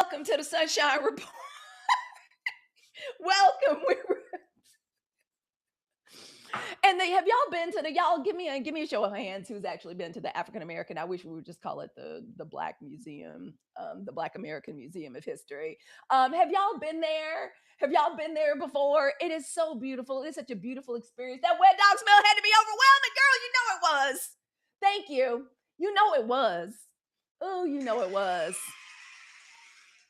Welcome to the Sunshine Report. Welcome. And have y'all been to y'all give me a show of hands who's actually been to the African American. I wish we would just call it the Black Museum, the Black American Museum of History. Have y'all been there? Have y'all been there before? It is so beautiful. It is such a beautiful experience. That wet dog smell had to be overwhelming, girl. You know it was. Thank you. You know it was. Oh, you know it was.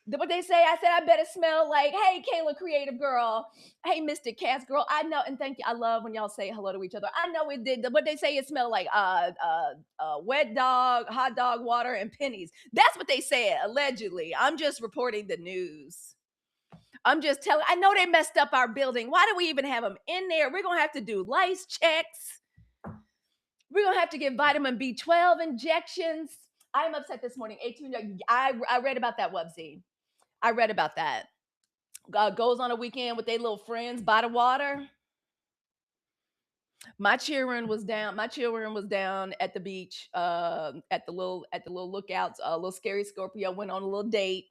What they say, I said, I bet it smell like, hey, Kayla, creative girl. Hey, Mystic Cast girl. I know, and thank you. I love when y'all say hello to each other. I know it did. What they say, it smelled like wet dog, hot dog water, and pennies. That's what they said, allegedly. I'm just reporting the news. I'm just telling, I know they messed up our building. Why do we even have them in there? We're going to have to do lice checks. We're going to have to get vitamin B12 injections. I'm upset this morning. 18, I read about that, Wubsy. I read about that. Goes on a weekend with their little friends by the water. My children was down at the beach, at the little lookouts. Little Scary Scorpio went on a little date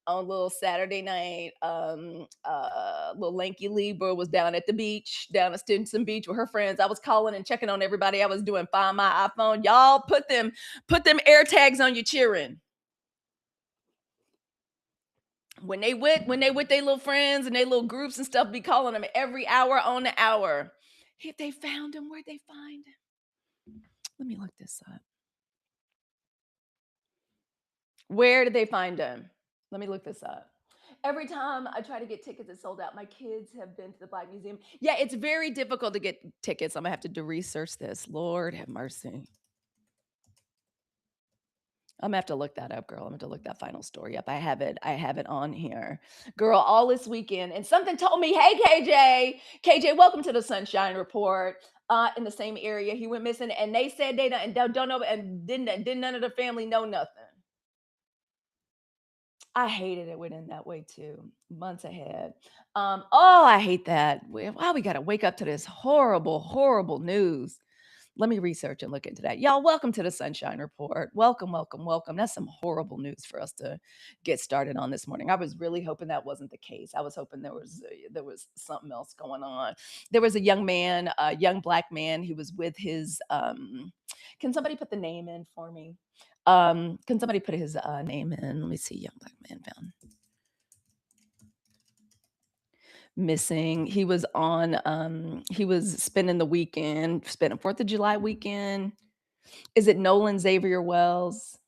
on a little Saturday night. Little Lanky Libra was down at the beach, down at Stinson Beach with her friends. I was calling and checking on everybody. I was doing Find My iPhone. Y'all put them air tags on your children. When they with their little friends and their little groups and stuff, be calling them every hour on the hour. If they found him, where'd they find him? Let me look this up. Where did they find him? Let me look this up. Every time I try to get tickets, it's sold out. My kids have been to the Black Museum. Yeah, it's very difficult to get tickets. I'm gonna have to do research this. Lord have mercy. I'm gonna have to look that up, girl. I'm gonna have to look that final story up. I have it on here. Girl, all this weekend. And something told me, hey, KJ, welcome to the Sunshine Report. In the same area. He went missing, and they said they don't know, and didn't none of the family know nothing. I hated it went in that way too. Months ahead. I hate that. Why we gotta wake up to this horrible, horrible news. Let me research and look into that. Y'all, welcome to the Sunshine Report. Welcome, welcome, welcome. That's some horrible news for us to get started on this morning. I was really hoping that wasn't the case. I was hoping there was something else going on. There was a young man, a young Black man. He was with his. Can somebody put the name in for me? Can somebody put his name in? Let me see. Young Black man found missing. He was spending the weekend, spending 4th of July weekend. Is it Nolan Xavier Wells?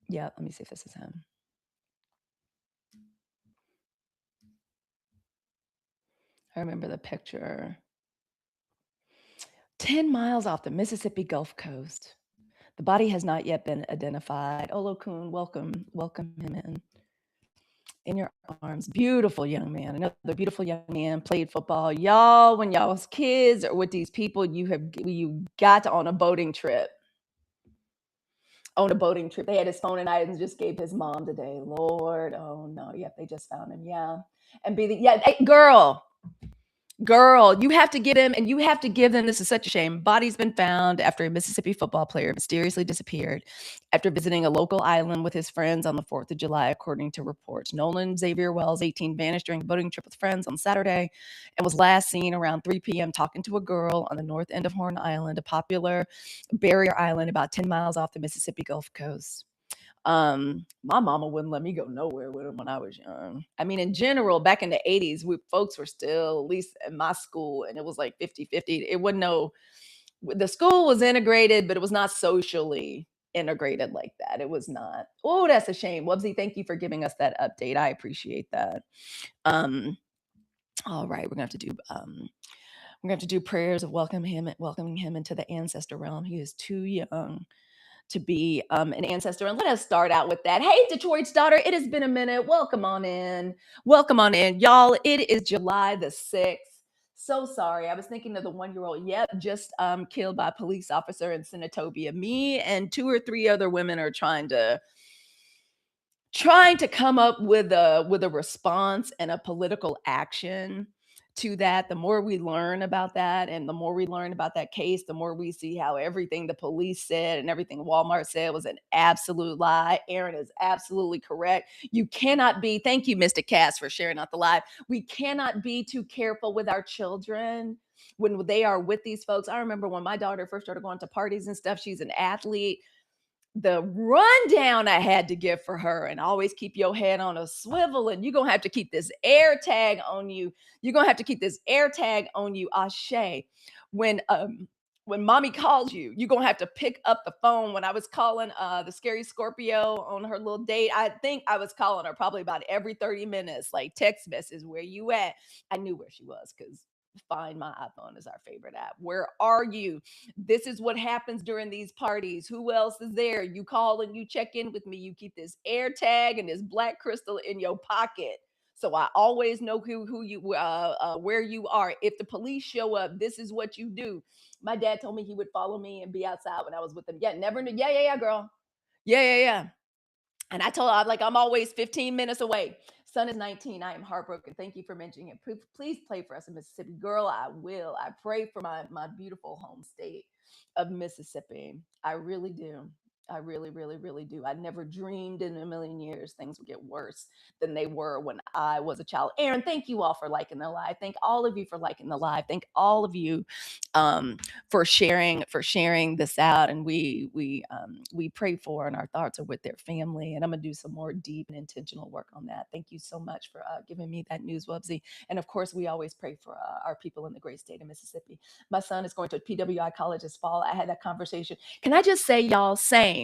Yeah, let me see if this is him. I remember the picture. 10 miles off the Mississippi Gulf Coast. The body has not yet been identified. Olo Kun, welcome him in your arms. Beautiful young man. Another beautiful young man, played football. Y'all, when y'all was kids or with these people, you got on a boating trip. On a boating trip. They had his phone and items, just gave his mom today. Lord, oh no. Yep, they just found him. Yeah. And girl, you have to get him, and you have to give them. This is such a shame. Body's been found after a Mississippi football player mysteriously disappeared after visiting a local island with his friends on the 4th of July, according to reports. Nolan Xavier Wells, 18, vanished during a boating trip with friends on Saturday and was last seen around 3 p.m. talking to a girl on the north end of Horn Island, a popular barrier island about 10 miles off the Mississippi Gulf Coast. My mama wouldn't let me go nowhere with him when I was young. I mean, in general, back in the 80s, folks were still, at least in my school, and it was like 50-50. It wasn't the school was integrated, but it was not socially integrated like that. It was not. Oh, that's a shame. Wubsy, thank you for giving us that update. I appreciate that. All right, we're gonna have to do prayers of welcoming him into the ancestor realm. He is too young to be an ancestor. And let us start out with that. Hey, Detroit's daughter, it has been a minute. Welcome on in. Y'all, it is July the 6th. So sorry. I was thinking of the 1-year-old, just killed by a police officer in Senatobia. Me and 2 or 3 other women are trying to come up with a response and a political action to that, the more we learn about that, and the more we learn about that case, the more we see how everything the police said and everything Walmart said was an absolute lie. Aaron is absolutely correct. You cannot be, thank you, Mr. Cass, for sharing out the live. We cannot be too careful with our children when they are with these folks. I remember when my daughter first started going to parties and stuff, she's an athlete, the rundown I had to give for her, and always keep your head on a swivel, and you're gonna have to keep this air tag on you. You're gonna have to keep this air tag on you, Ashe. When mommy calls you, you're gonna have to pick up the phone. When I was calling the scary Scorpio on her little date, I think I was calling her probably about every 30 minutes, like text message, where you at? I knew where she was because Find My iPhone is our favorite app. Where are you? This is what happens during these parties. Who else is there? You call and you check in with me. You keep this air tag and this black crystal in your pocket. So I always know who you where you are. If the police show up, this is what you do. My dad told me he would follow me and be outside when I was with him. Yeah, never knew. Yeah, yeah, yeah, girl. Yeah, yeah, yeah. And I told her, like, I'm always 15 minutes away. Son is 19. I am heartbroken. Thank you for mentioning it. Please play for us in Mississippi. Girl, I will. I pray for my beautiful home state of Mississippi. I really do. I really, really, really do. I never dreamed in a million years things would get worse than they were when I was a child. Aaron, thank you all for liking the live. Thank all of you for liking the live. Thank all of you um, for sharing this out, and we pray for, and our thoughts are with their family. And I'm gonna do some more deep and intentional work on that. Thank you so much for giving me that news, Wubsy. And of course, we always pray for our people in the great state of Mississippi. My son is going to PWI college this fall. I had that conversation. Can I just say, y'all, same.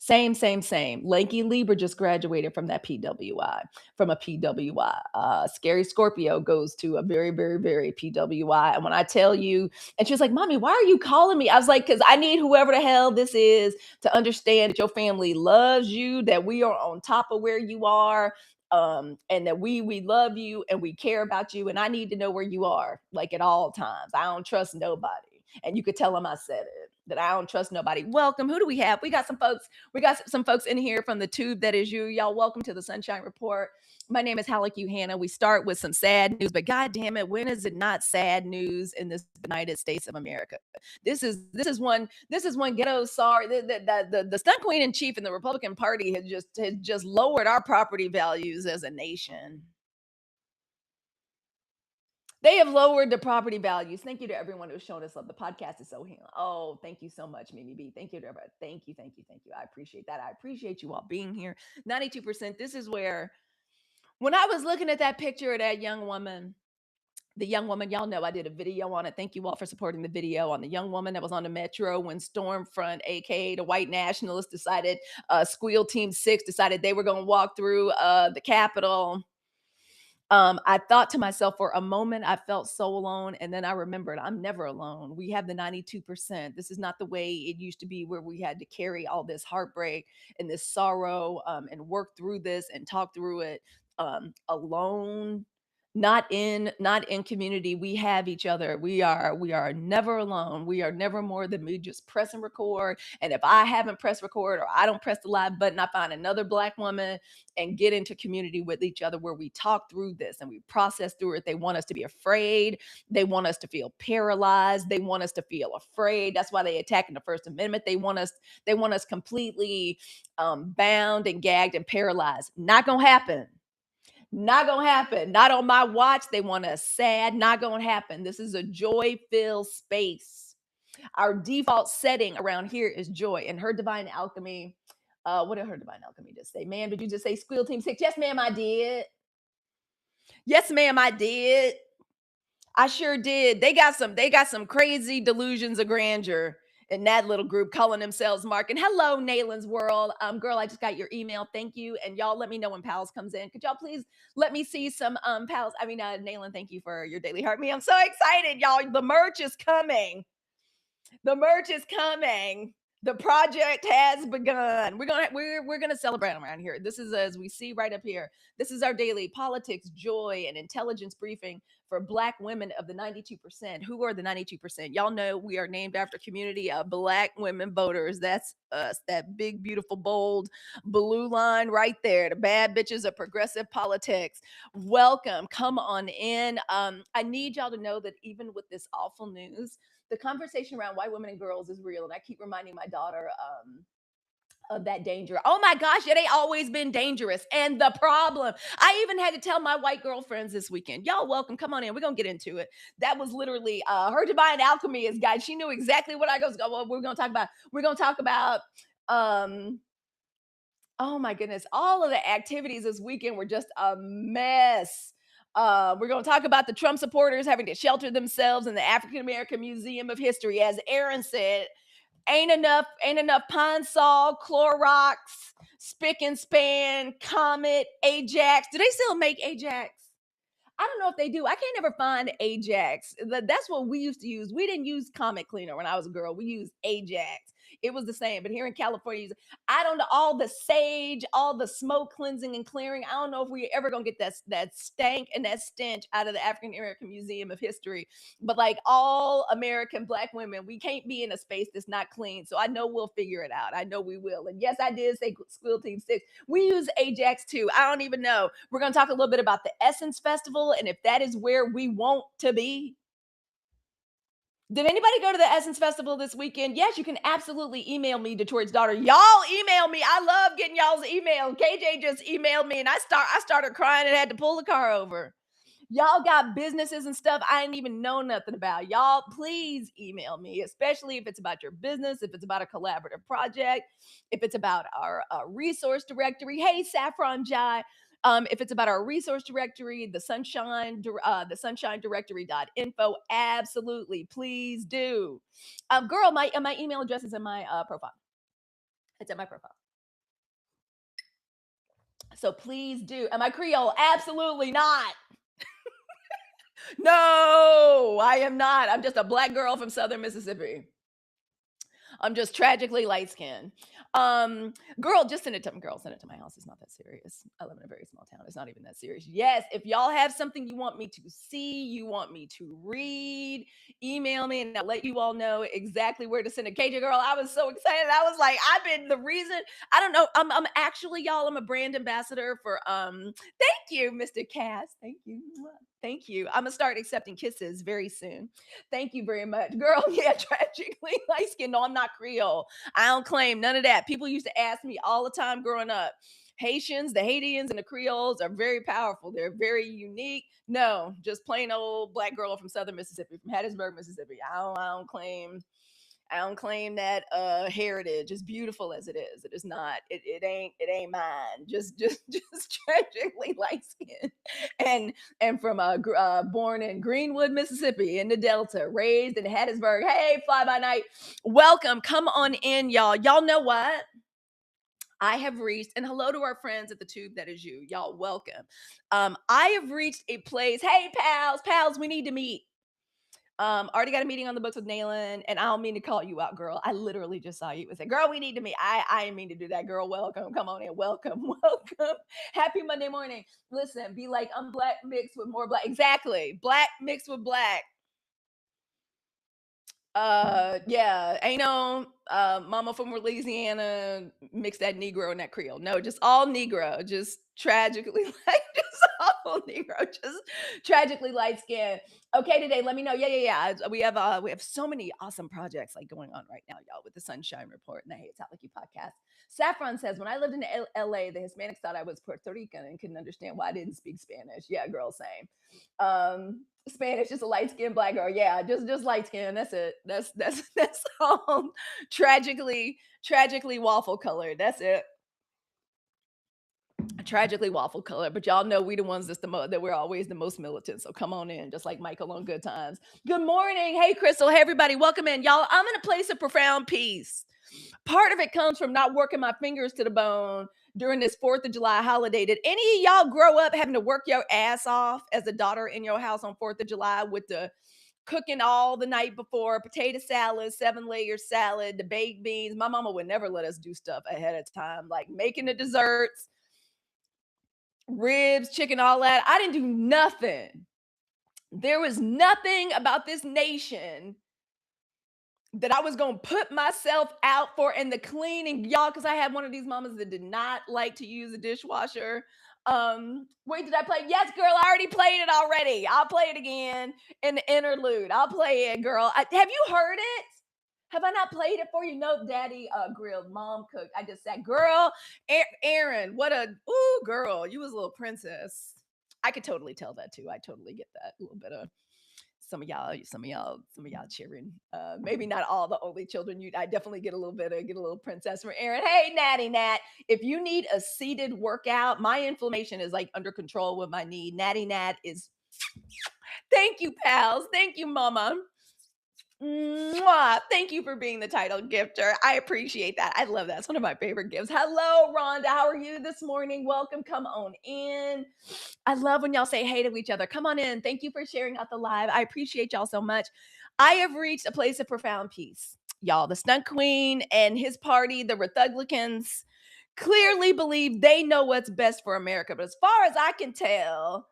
Lanky Libra just graduated from that PWI, from a PWI. Scary Scorpio goes to a very, very, very PWI. And when I tell you, and she was like, Mommy, why are you calling me? I was like, because I need whoever the hell this is to understand that your family loves you, that we are on top of where you are. And that we love you and we care about you. And I need to know where you are, like at all times. I don't trust nobody. And you could tell them I said it, that I don't trust nobody. Welcome. Who do we have? We got some folks. We got some folks in here from the tube that is you. Y'all, welcome to the Sunshine Report. My name is Halicue Hannah. We start with some sad news, but God damn it, when is it not sad news in this United States of America? This is one ghetto sorry. The stunt queen in chief in the Republican Party has just lowered our property values as a nation. They have lowered the property values. Thank you to everyone who's shown us love. The podcast is so healing. Oh, thank you so much, Mimi B. Thank you to everybody. Thank you. I appreciate that. I appreciate you all being here. 92%. This is where, when I was looking at that picture of that young woman, the young woman, y'all know I did a video on it. Thank you all for supporting the video on the young woman that was on the metro when Stormfront, aka the white nationalists, decided, Squeal Team 6 decided they were going to walk through the Capitol. I thought to myself for a moment, I felt so alone. And then I remembered I'm never alone. We have the 92%. This is not the way it used to be, where we had to carry all this heartbreak and this sorrow, and work through this and talk through it alone. Not in community. We have each other. We are never alone. We are never more than me just press and record. And if I haven't pressed record or I don't press the live button, I find another Black woman and get into community with each other where we talk through this and we process through it. They want us to be afraid. They want us to feel paralyzed. They want us to feel afraid. That's why they attack in the First Amendment. They want us completely bound and gagged and paralyzed. Not gonna happen. Not gonna happen. Not on my watch. They want us sad. Not gonna happen. This is a joy-filled space. Our default setting around here is joy. And her divine alchemy. What did her divine alchemy just say? Ma'am, did you just say Squeal Team 6? Yes, ma'am, I did. Yes, ma'am, I did. I sure did. They got some crazy delusions of grandeur in that little group calling themselves Mark. And hello, Nalen's World. Girl, I just got your email. Thank you. And y'all let me know when Pals comes in. Could y'all please let me see some Pals? I mean, Nalen, thank you for your daily heart. Me, I'm so excited, y'all. The merch is coming. The merch is coming. The project has begun. We're gonna celebrate around here. This is, as we see right up here. This is our daily politics, joy, and intelligence briefing for Black women of the 92%. Who are the 92%? Y'all know we are named after a community of Black women voters. That's us. That big, beautiful, bold blue line right there. The bad bitches of progressive politics. Welcome. Come on in. I need y'all to know that even with this awful news, the conversation around white women and girls is real. And I keep reminding my daughter of that danger. Oh my gosh, it ain't always been dangerous. And the problem, I even had to tell my white girlfriends this weekend, y'all welcome, come on in. We're going to get into it. That was literally her divine alchemy is guide. She knew exactly what I was going, what we're going to talk about. We're going to talk about, oh my goodness, all of the activities this weekend were just a mess. We're going to talk about the Trump supporters having to shelter themselves in the African American Museum of History. As Aaron said, ain't enough Pine Sol, Clorox, Spick and Span, Comet, Ajax. Do they still make Ajax? I don't know if they do. I can't ever find Ajax. That's what we used to use. We didn't use Comet Cleaner when I was a girl. We used Ajax. It was the same. But here in California, I don't know, all the sage, all the smoke cleansing and clearing. I don't know if we're ever gonna get that stank and that stench out of the African American Museum of History. But like all American Black women, we can't be in a space that's not clean. So I know we'll figure it out. I know we will. And yes, I did say Squill Team 6. We use Ajax too. I don't even know. We're going to talk a little bit about the Essence Festival and if that is where we want to be. Did anybody go to the Essence Festival this weekend? Yes, you can absolutely email me, Detroit's daughter. Y'all email me. I love getting y'all's email. KJ just emailed me and I started crying and had to pull the car over. Y'all got businesses and stuff I didn't even know nothing about. Y'all, please email me, especially if it's about your business, if it's about a collaborative project, if it's about our resource directory. Hey, Saffron Jai. If it's about our resource directory, the sunshine directory.info, absolutely, please do. Girl, my email address is in my profile. It's in my profile. So please do. Am I Creole? Absolutely not. No, I am not. I'm just a Black girl from Southern Mississippi. I'm just tragically light skinned. Girl, just send it to me. Girl, send it to my house. It's not that serious. I live in a very small town. It's not even that serious. Yes, if y'all have something you want me to see, you want me to read, email me and I'll let you all know exactly where to send it. KJ girl, I was so excited. I was like, I've been the reason. I don't know. I'm actually, y'all, I'm a brand ambassador for thank you, Mr. Cass. Thank you. Thank you. I'm gonna start accepting kisses very soon. Thank you very much. Girl, yeah, tragically light skin. No, I'm not Creole. I don't claim none of that. People used to ask me all the time growing up. Haitians, the Haitians, and the Creoles are very powerful. They're very unique. No, just plain old Black girl from Southern Mississippi, from Hattiesburg, Mississippi. I don't claim that heritage, as beautiful as it is. It is not. It ain't mine. Just tragically light skin, and from born in Greenwood, Mississippi, in the Delta, raised in Hattiesburg. Hey, fly by night. Welcome. Come on in, y'all. Y'all know what? I have reached, and hello to our friends at the Tube. That is you. Y'all welcome. I have reached a place. Hey, pals, we need to meet. Already got a meeting on the books with Nayland, and I don't mean to call you out, girl. I literally just saw you and said, "Girl, we need to meet." I didn't mean to do that, girl. Welcome, come on in, welcome, welcome. Happy Monday morning. Listen, be like, I'm Black mixed with more Black. Exactly, Black mixed with Black. Yeah, ain't no mama from Louisiana mix that Negro and that Creole. No, just all Negro, just tragically like just all Negro, just tragically light skin. Okay, today, let me know. Yeah. We have so many awesome projects like going on right now, y'all, with the Sunshine Report and the Hey It's Halicue podcast. Saffron says, when I lived in LA, the Hispanics thought I was Puerto Rican and couldn't understand why I didn't speak Spanish. Yeah, girl, same. Spanish, just a light skinned Black girl. Yeah, just light skin. That's it. That's all. Tragically waffle colored. That's it. Tragically waffle color, but y'all know we the ones that we're always the most militant. So come on in, just like Michael on Good Times. Good morning, hey Crystal, hey everybody, welcome in, y'all. I'm in a place of profound peace. Part of it comes from not working my fingers to the bone during this 4th of July holiday. Did any of y'all grow up having to work your ass off as a daughter in your house on 4th of July with the cooking all the night before, potato salad, 7-layer salad, the baked beans. My mama would never let us do stuff ahead of time, like making the desserts, ribs, chicken, all that. I didn't do nothing. There was nothing about this nation that I was gonna put myself out for in the cleaning, y'all, because I had one of these mamas that did not like to use a dishwasher. Wait, did I play? Yes, girl, I already played it already. I'll play it again in the interlude. I'll play it, girl. Have you heard it? Have I not played it for you? No, daddy grilled, mom cooked. I just said, girl, Aaron, what a girl, you was a little princess. I could totally tell that too. I totally get that. A little bit of some of y'all cheering. Maybe not all the only children. I definitely get a little princess from Aaron. Hey, Natty Nat, if you need a seated workout, my inflammation is like under control with my knee. Natty Nat is. Thank you, pals. Thank you, Mama. Mwah. Thank you for being the title gifter. I appreciate that. I love that. It's one of my favorite gifts. Hello, Rhonda. How are you this morning? Welcome. Come on in. I love when y'all say hey to each other. Come on in. Thank you for sharing out the live. I appreciate y'all so much. I have reached a place of profound peace. Y'all, the Stunt Queen and his party, the Rethuglicans, clearly believe they know what's best for America. But as far as I can tell,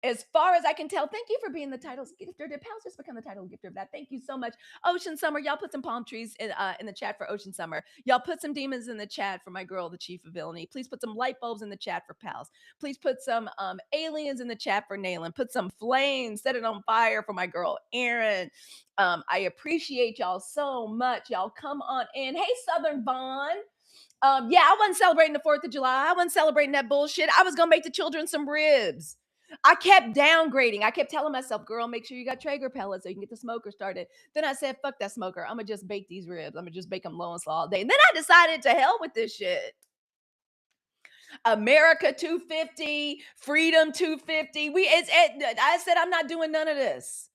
thank you for being the title gifter. Did Pals just become the title gifter of that? Thank you so much. Ocean Summer, y'all put some palm trees in the chat for Ocean Summer. Y'all put some demons in the chat for my girl, the Chief of Villainy. Please put some light bulbs in the chat for Pals. Please put some aliens in the chat for Nayland. Put some flames, set it on fire for my girl, Erin. I appreciate y'all so much. Y'all come on in. Hey, Southern Vaughn. Yeah, I wasn't celebrating the 4th of July. I wasn't celebrating that bullshit. I was going to make the children some ribs. I kept downgrading. I kept telling myself, girl, make sure you got Traeger pellets so you can get the smoker started. Then I said, fuck that smoker. I'm going to just bake these ribs. I'm going to just bake them low and slow all day. And then I decided to hell with this shit. America 250, Freedom 250. I said, I'm not doing none of this.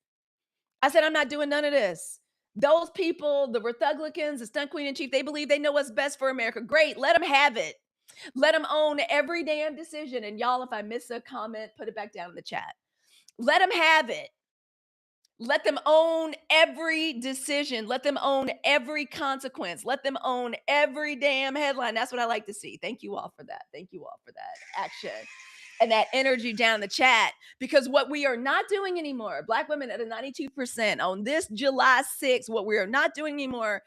Those people, the Rethuglicans, the Stunt Queen in Chief, they believe they know what's best for America. Great. Let them have it. Let them own every damn decision. And y'all, if I miss a comment, put it back down in the chat. Let them have it. Let them own every decision. Let them own every consequence. Let them own every damn headline. That's what I like to see. Thank you all for that. Thank you all for that action and that energy down the chat. Because what we are not doing anymore, Black women at a 92% on this July 6th, what we are not doing anymore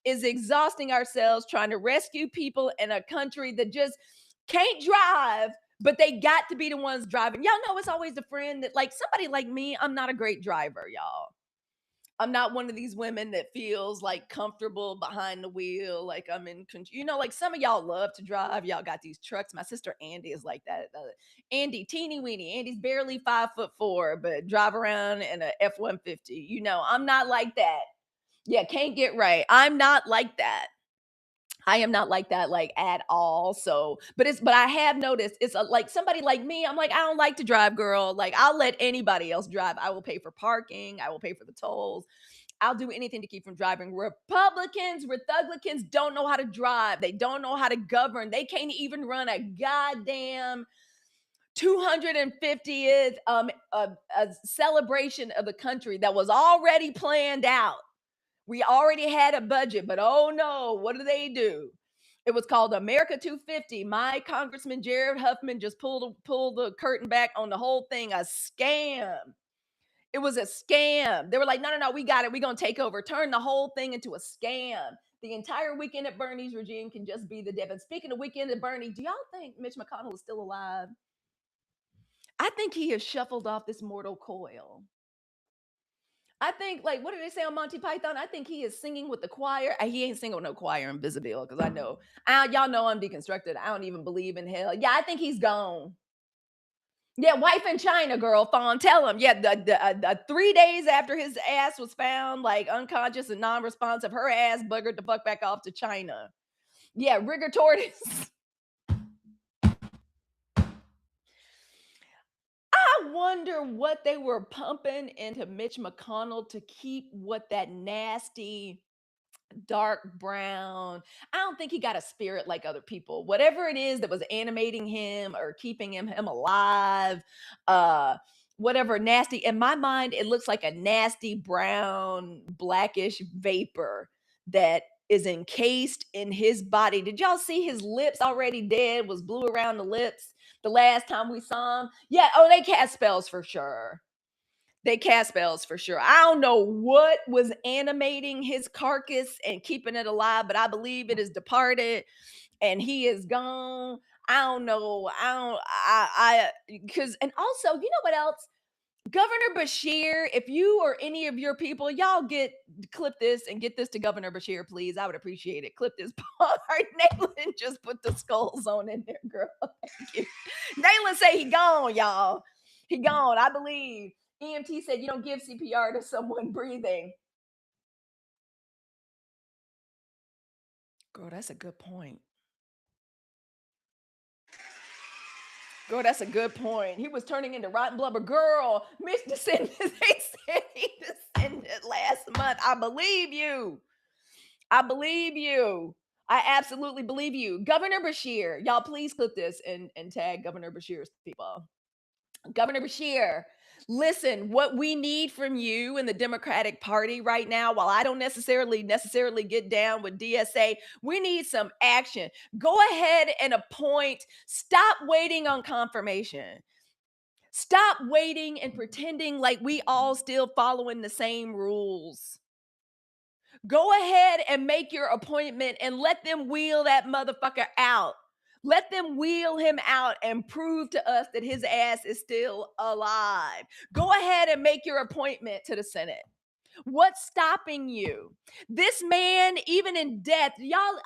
is exhausting ourselves trying to rescue people in a country that just can't drive, but they got to be the ones driving. Y'all know it's always the friend that, like, somebody like me, I'm not a great driver, y'all. I'm not one of these women that feels like comfortable behind the wheel, like I'm in control. Like some of y'all love to drive. Y'all got these trucks. My sister Andy is like that. Andy, teeny weeny. Andy's barely 5'4", but drive around in a F-150. I'm not like that. Yeah, can't get right. I'm not like that. I am not like that, like at all. So, but I have noticed like somebody like me. I'm like, I don't like to drive, girl. Like, I'll let anybody else drive. I will pay for parking. I will pay for the tolls. I'll do anything to keep from driving. Republicans don't know how to drive. They don't know how to govern. They can't even run a goddamn 250th a celebration of the country that was already planned out. We already had a budget, but oh no, what do? It was called America 250. My Congressman Jared Huffman just pulled the curtain back on the whole thing. A scam. It was a scam. They were like, no, we got it. We're going to take over. Turn the whole thing into a scam. The entire Weekend at Bernie's regime can just be the dev. And speaking of Weekend at Bernie, do y'all think Mitch McConnell is still alive? I think he has shuffled off this mortal coil. I think, like, what did they say on Monty Python? I think he is singing with the choir. He ain't singing with no choir in Bisabille, because y'all know I'm deconstructed. I don't even believe in hell. Yeah, I think he's gone. Yeah, wife in China, girl, Fawn, tell him. Yeah, the 3 days after his ass was found, like, unconscious and non-responsive, her ass buggered the fuck back off to China. Yeah, rigor tortoise. I wonder what they were pumping into Mitch McConnell to keep what that nasty dark brown. I don't think he got a spirit like other people. Whatever it is that was animating him or keeping him alive, whatever nasty. In my mind, it looks like a nasty brown, blackish vapor that is encased in his body. Did y'all see his lips already dead? Was blue around the lips the last time we saw him? Yeah. Oh, they cast spells for sure. They cast spells for sure. I don't know what was animating his carcass and keeping it alive, but I believe it is departed and he is gone. I don't know. I don't. Because and also, you know what else? Governor Bashir, if you or any of your people, y'all get clip this and get this to Governor Bashir, please. I would appreciate it. Clip this part. Nayland just put the skulls on in there, girl. Thank you. Nayland say he gone, y'all. He gone. I believe. EMT said you don't give CPR to someone breathing. Girl, that's a good point. Girl, that's a good point. He was turning into rotten blubber. Girl, Mitch descended. They said he descended last month. I believe you. I believe you. I absolutely believe you. Governor Bashir, y'all please clip this and tag Governor Bashir's people. Governor Bashir, listen, what we need from you in the Democratic Party right now, while I don't necessarily get down with DSA, we need some action. Go ahead and appoint, stop waiting on confirmation. Stop waiting and pretending like we all still following the same rules. Go ahead and make your appointment and let them wheel that motherfucker out. Let them wheel him out and prove to us that his ass is still alive. Go ahead and make your appointment to the Senate. What's stopping you? This man, even in death, y'all.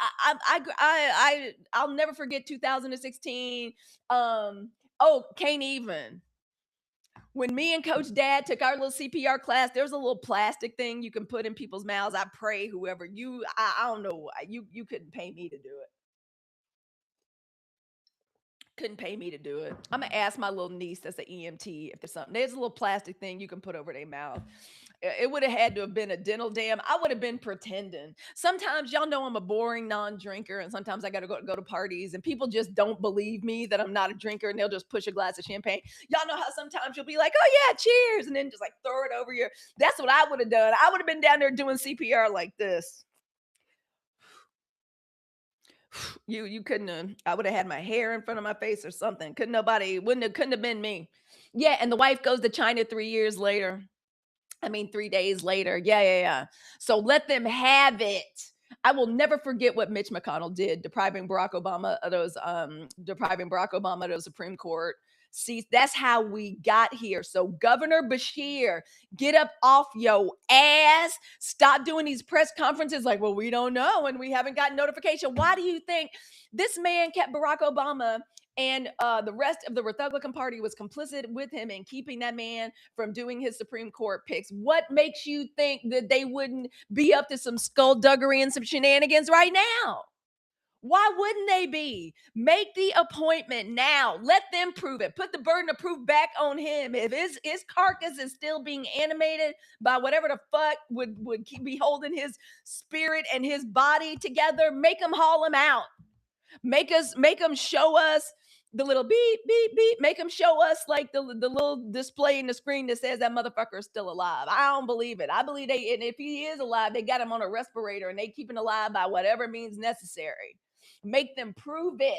I'll never forget 2016. Can't even when me and Coach Dad took our little CPR class, there's a little plastic thing you can put in people's mouths. I pray whoever you, I don't know, you couldn't pay me to do it. Couldn't pay me to do it. I'm gonna ask my little niece that's an EMT if there's something. There's a little plastic thing you can put over their mouth. It would have had to have been a dental dam. I would have been pretending. Sometimes y'all know I'm a boring non-drinker, and sometimes I gotta go to parties, and people just don't believe me that I'm not a drinker, and they'll just push a glass of champagne. Y'all know how sometimes you'll be like, "Oh yeah, cheers," and then just like throw it over your. That's what I would have done. I would have been down there doing CPR like this. You couldn't have. I would have had my hair in front of my face or something. Couldn't have been me. Yeah, and the wife goes to China 3 years later. I mean, 3 days later. Yeah, yeah, yeah. So let them have it. I will never forget what Mitch McConnell did, depriving Barack Obama of the Supreme Court seats. That's how we got here. So Governor Bashir, get up off your ass. Stop doing these press conferences like, well, we don't know and we haven't gotten notification. Why do you think this man kept Barack Obama and the rest of the Republican Party was complicit with him in keeping that man from doing his Supreme Court picks? What makes you think that they wouldn't be up to some skullduggery and some shenanigans right now? Why wouldn't they be? Make the appointment now. Let them prove it. Put the burden of proof back on him. If his carcass is still being animated by whatever the fuck would be holding his spirit and his body together, make him haul him out. Make them show us the little beep beep beep. Make them show us like the little display in the screen that says that motherfucker is still alive. I don't believe it. I believe they, and if he is alive, they got him on a respirator and they keep him alive by whatever means necessary. Make them prove it.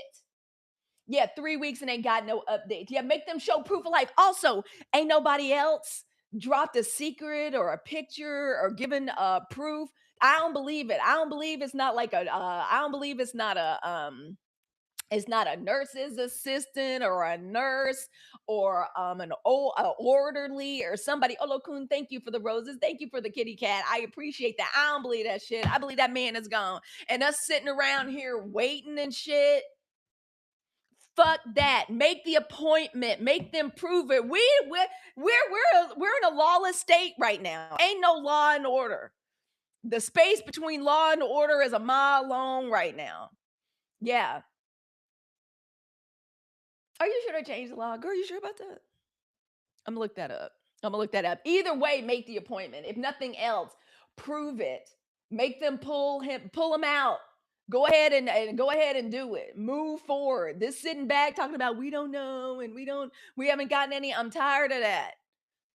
Yeah, 3 weeks and they got no updates. Yeah, make them show proof of life. Also, ain't nobody else dropped a secret or a picture or given proof. I don't believe it. I don't believe it's not like a. I don't believe it's not a. It's not a nurse's assistant or a nurse or an old orderly or somebody. Oh, Lokun, thank you for the roses. Thank you for the kitty cat. I appreciate that. I don't believe that shit. I believe that man is gone. And us sitting around here waiting and shit. Fuck that. Make the appointment. Make them prove it. We're in a lawless state right now. Ain't no law and order. The space between law and order is a mile long right now. Yeah. Are you sure they changed the law? Girl, you sure about that? I'm gonna look that up. I'm gonna look that up. Either way, make the appointment. If nothing else, prove it. Make them pull him out. Go ahead and go ahead and do it. Move forward. This sitting back talking about we don't know and we haven't gotten any. I'm tired of that.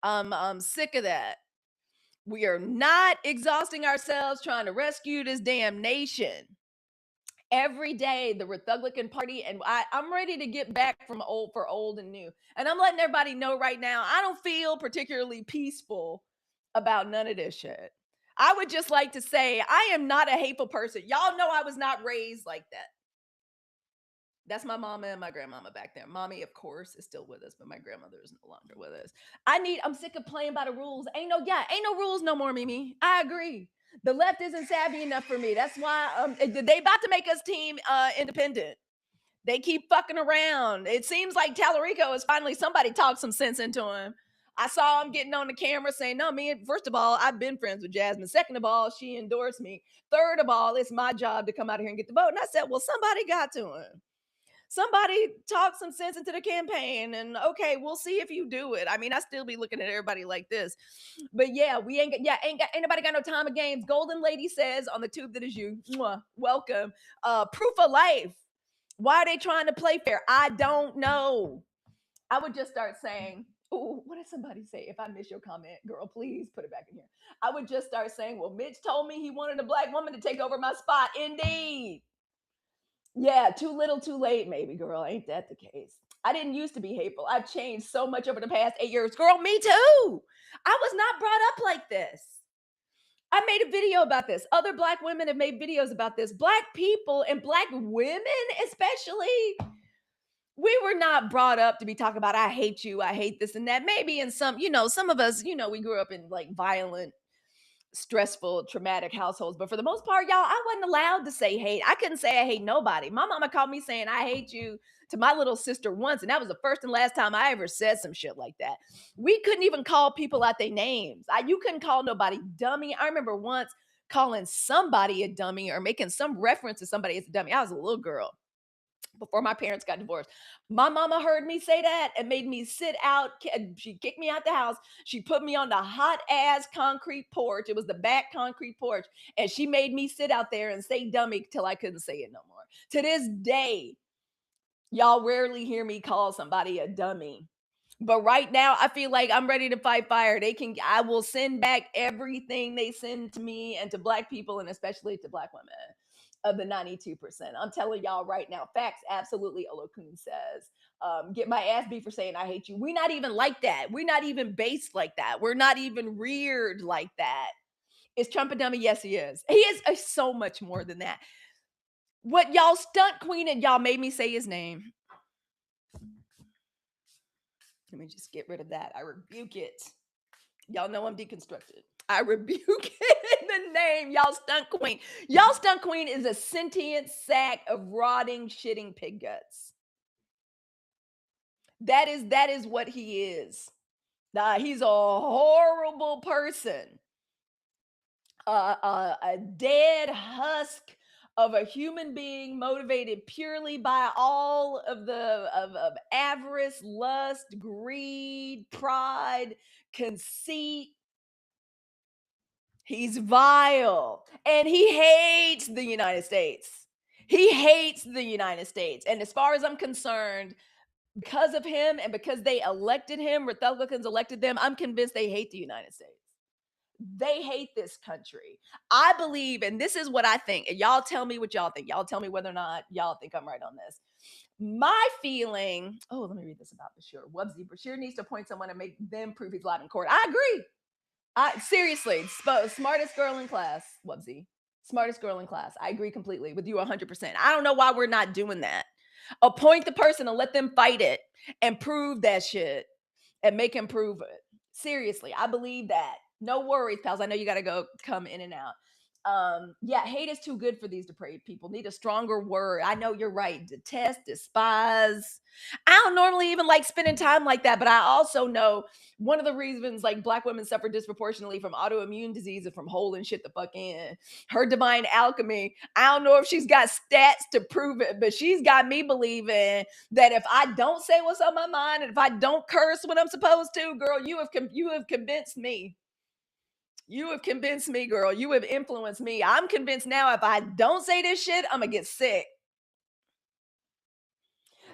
I'm sick of that. We are not exhausting ourselves trying to rescue this damn nation. Every day, the Republican Party, and I'm ready to get back from old for old and new. And I'm letting everybody know right now, I don't feel particularly peaceful about none of this shit. I would just like to say, I am not a hateful person. Y'all know I was not raised like that. That's my mama and my grandmama back there. Mommy, of course, is still with us, but my grandmother is no longer with us. I'm sick of playing by the rules. Ain't no rules no more, Mimi. I agree. The left isn't savvy enough for me. That's why they about to make us team independent. They keep fucking around. It seems like Tallarico is finally somebody talked some sense into him. I saw him getting on the camera saying, no, man, first of all, I've been friends with Jasmine. Second of all, she endorsed me. Third of all, it's my job to come out here and get the vote. And I said, well, somebody got to him. Somebody talk some sense into the campaign, and okay, we'll see if you do it. I mean, I still be looking at everybody like this, but yeah, we ain't nobody got no time of games. Golden Lady says on the tube that is you, mwah, welcome. Proof of life. Why are they trying to play fair? I don't know. I would just start saying, oh, what did somebody say? If I miss your comment, girl, please put it back in here. I would just start saying, well, Mitch told me he wanted a black woman to take over my spot. Indeed. Yeah, too little, too late, maybe, girl. Ain't that the case? I didn't used to be hateful. I've changed so much over the past 8 years. Girl, me too. I was not brought up like this. I made a video about this. Other black women have made videos about this. Black people and black women, especially, we were not brought up to be talking about, I hate you, I hate this and that. Maybe in some, some of us, we grew up in like violent, stressful, traumatic households. But for the most part, y'all, I wasn't allowed to say hate. I couldn't say I hate nobody. My mama called me saying I hate you to my little sister once, and that was the first and last time I ever said some shit like that. We couldn't even call people out their names. You couldn't call nobody dummy. I remember once calling somebody a dummy or making some reference to somebody as a dummy. I was a little girl before my parents got divorced. My mama heard me say that and made me sit out. She kicked me out the house. She put me on the hot ass concrete porch. It was the back concrete porch. And she made me sit out there and say dummy till I couldn't say it no more. To this day, y'all rarely hear me call somebody a dummy. But right now, I feel like I'm ready to fight fire. I will send back everything they send to me and to black people, and especially to black women of the 92%. I'm telling y'all right now, facts, absolutely. Olokun says, get my ass beat for saying I hate you. We're not even like that. We're not even based like that. We're not even reared like that. Is Trump a dummy? Yes, he is. He is so much more than that. What y'all stunt queen and y'all made me say his name. Let me just get rid of that. I rebuke it. Y'all know I'm deconstructed. I rebuke it in the name, y'all stunt queen. Y'all stunt queen is a sentient sack of rotting, shitting pig guts. That is what he is. He's a horrible person. A dead husk of a human being motivated purely by all of the of avarice, lust, greed, pride, conceit. He's vile and he hates the United States. He hates the United States. And as far as I'm concerned, because of him and because they elected him, Republicans elected them, I'm convinced they hate the United States. They hate this country. I believe, and this is what I think, and y'all tell me what y'all think. Y'all tell me whether or not y'all think I'm right on this. My feeling, let me read this about Bashir. Wubsy, Bashir needs to appoint someone and make them prove he's live in court. I agree. Seriously, smartest girl in class, Wubsy. Smartest girl in class. I agree completely with you 100%. I don't know why we're not doing that. Appoint the person and let them fight it and prove that shit and make him prove it. Seriously, I believe that. No worries, pals. I know you got to come in and out. Hate is too good for these depraved people. Need a stronger word. I know you're right. Detest, despise. I don't normally even like spending time like that, but I also know one of the reasons like black women suffer disproportionately from autoimmune disease and from holding shit the fuck in. Her divine alchemy. I don't know if she's got stats to prove it, but she's got me believing that if I don't say what's on my mind and if I don't curse when I'm supposed to, girl, you have convinced me. You have convinced me, girl. You have influenced me. I'm convinced now if I don't say this shit, I'm gonna get sick.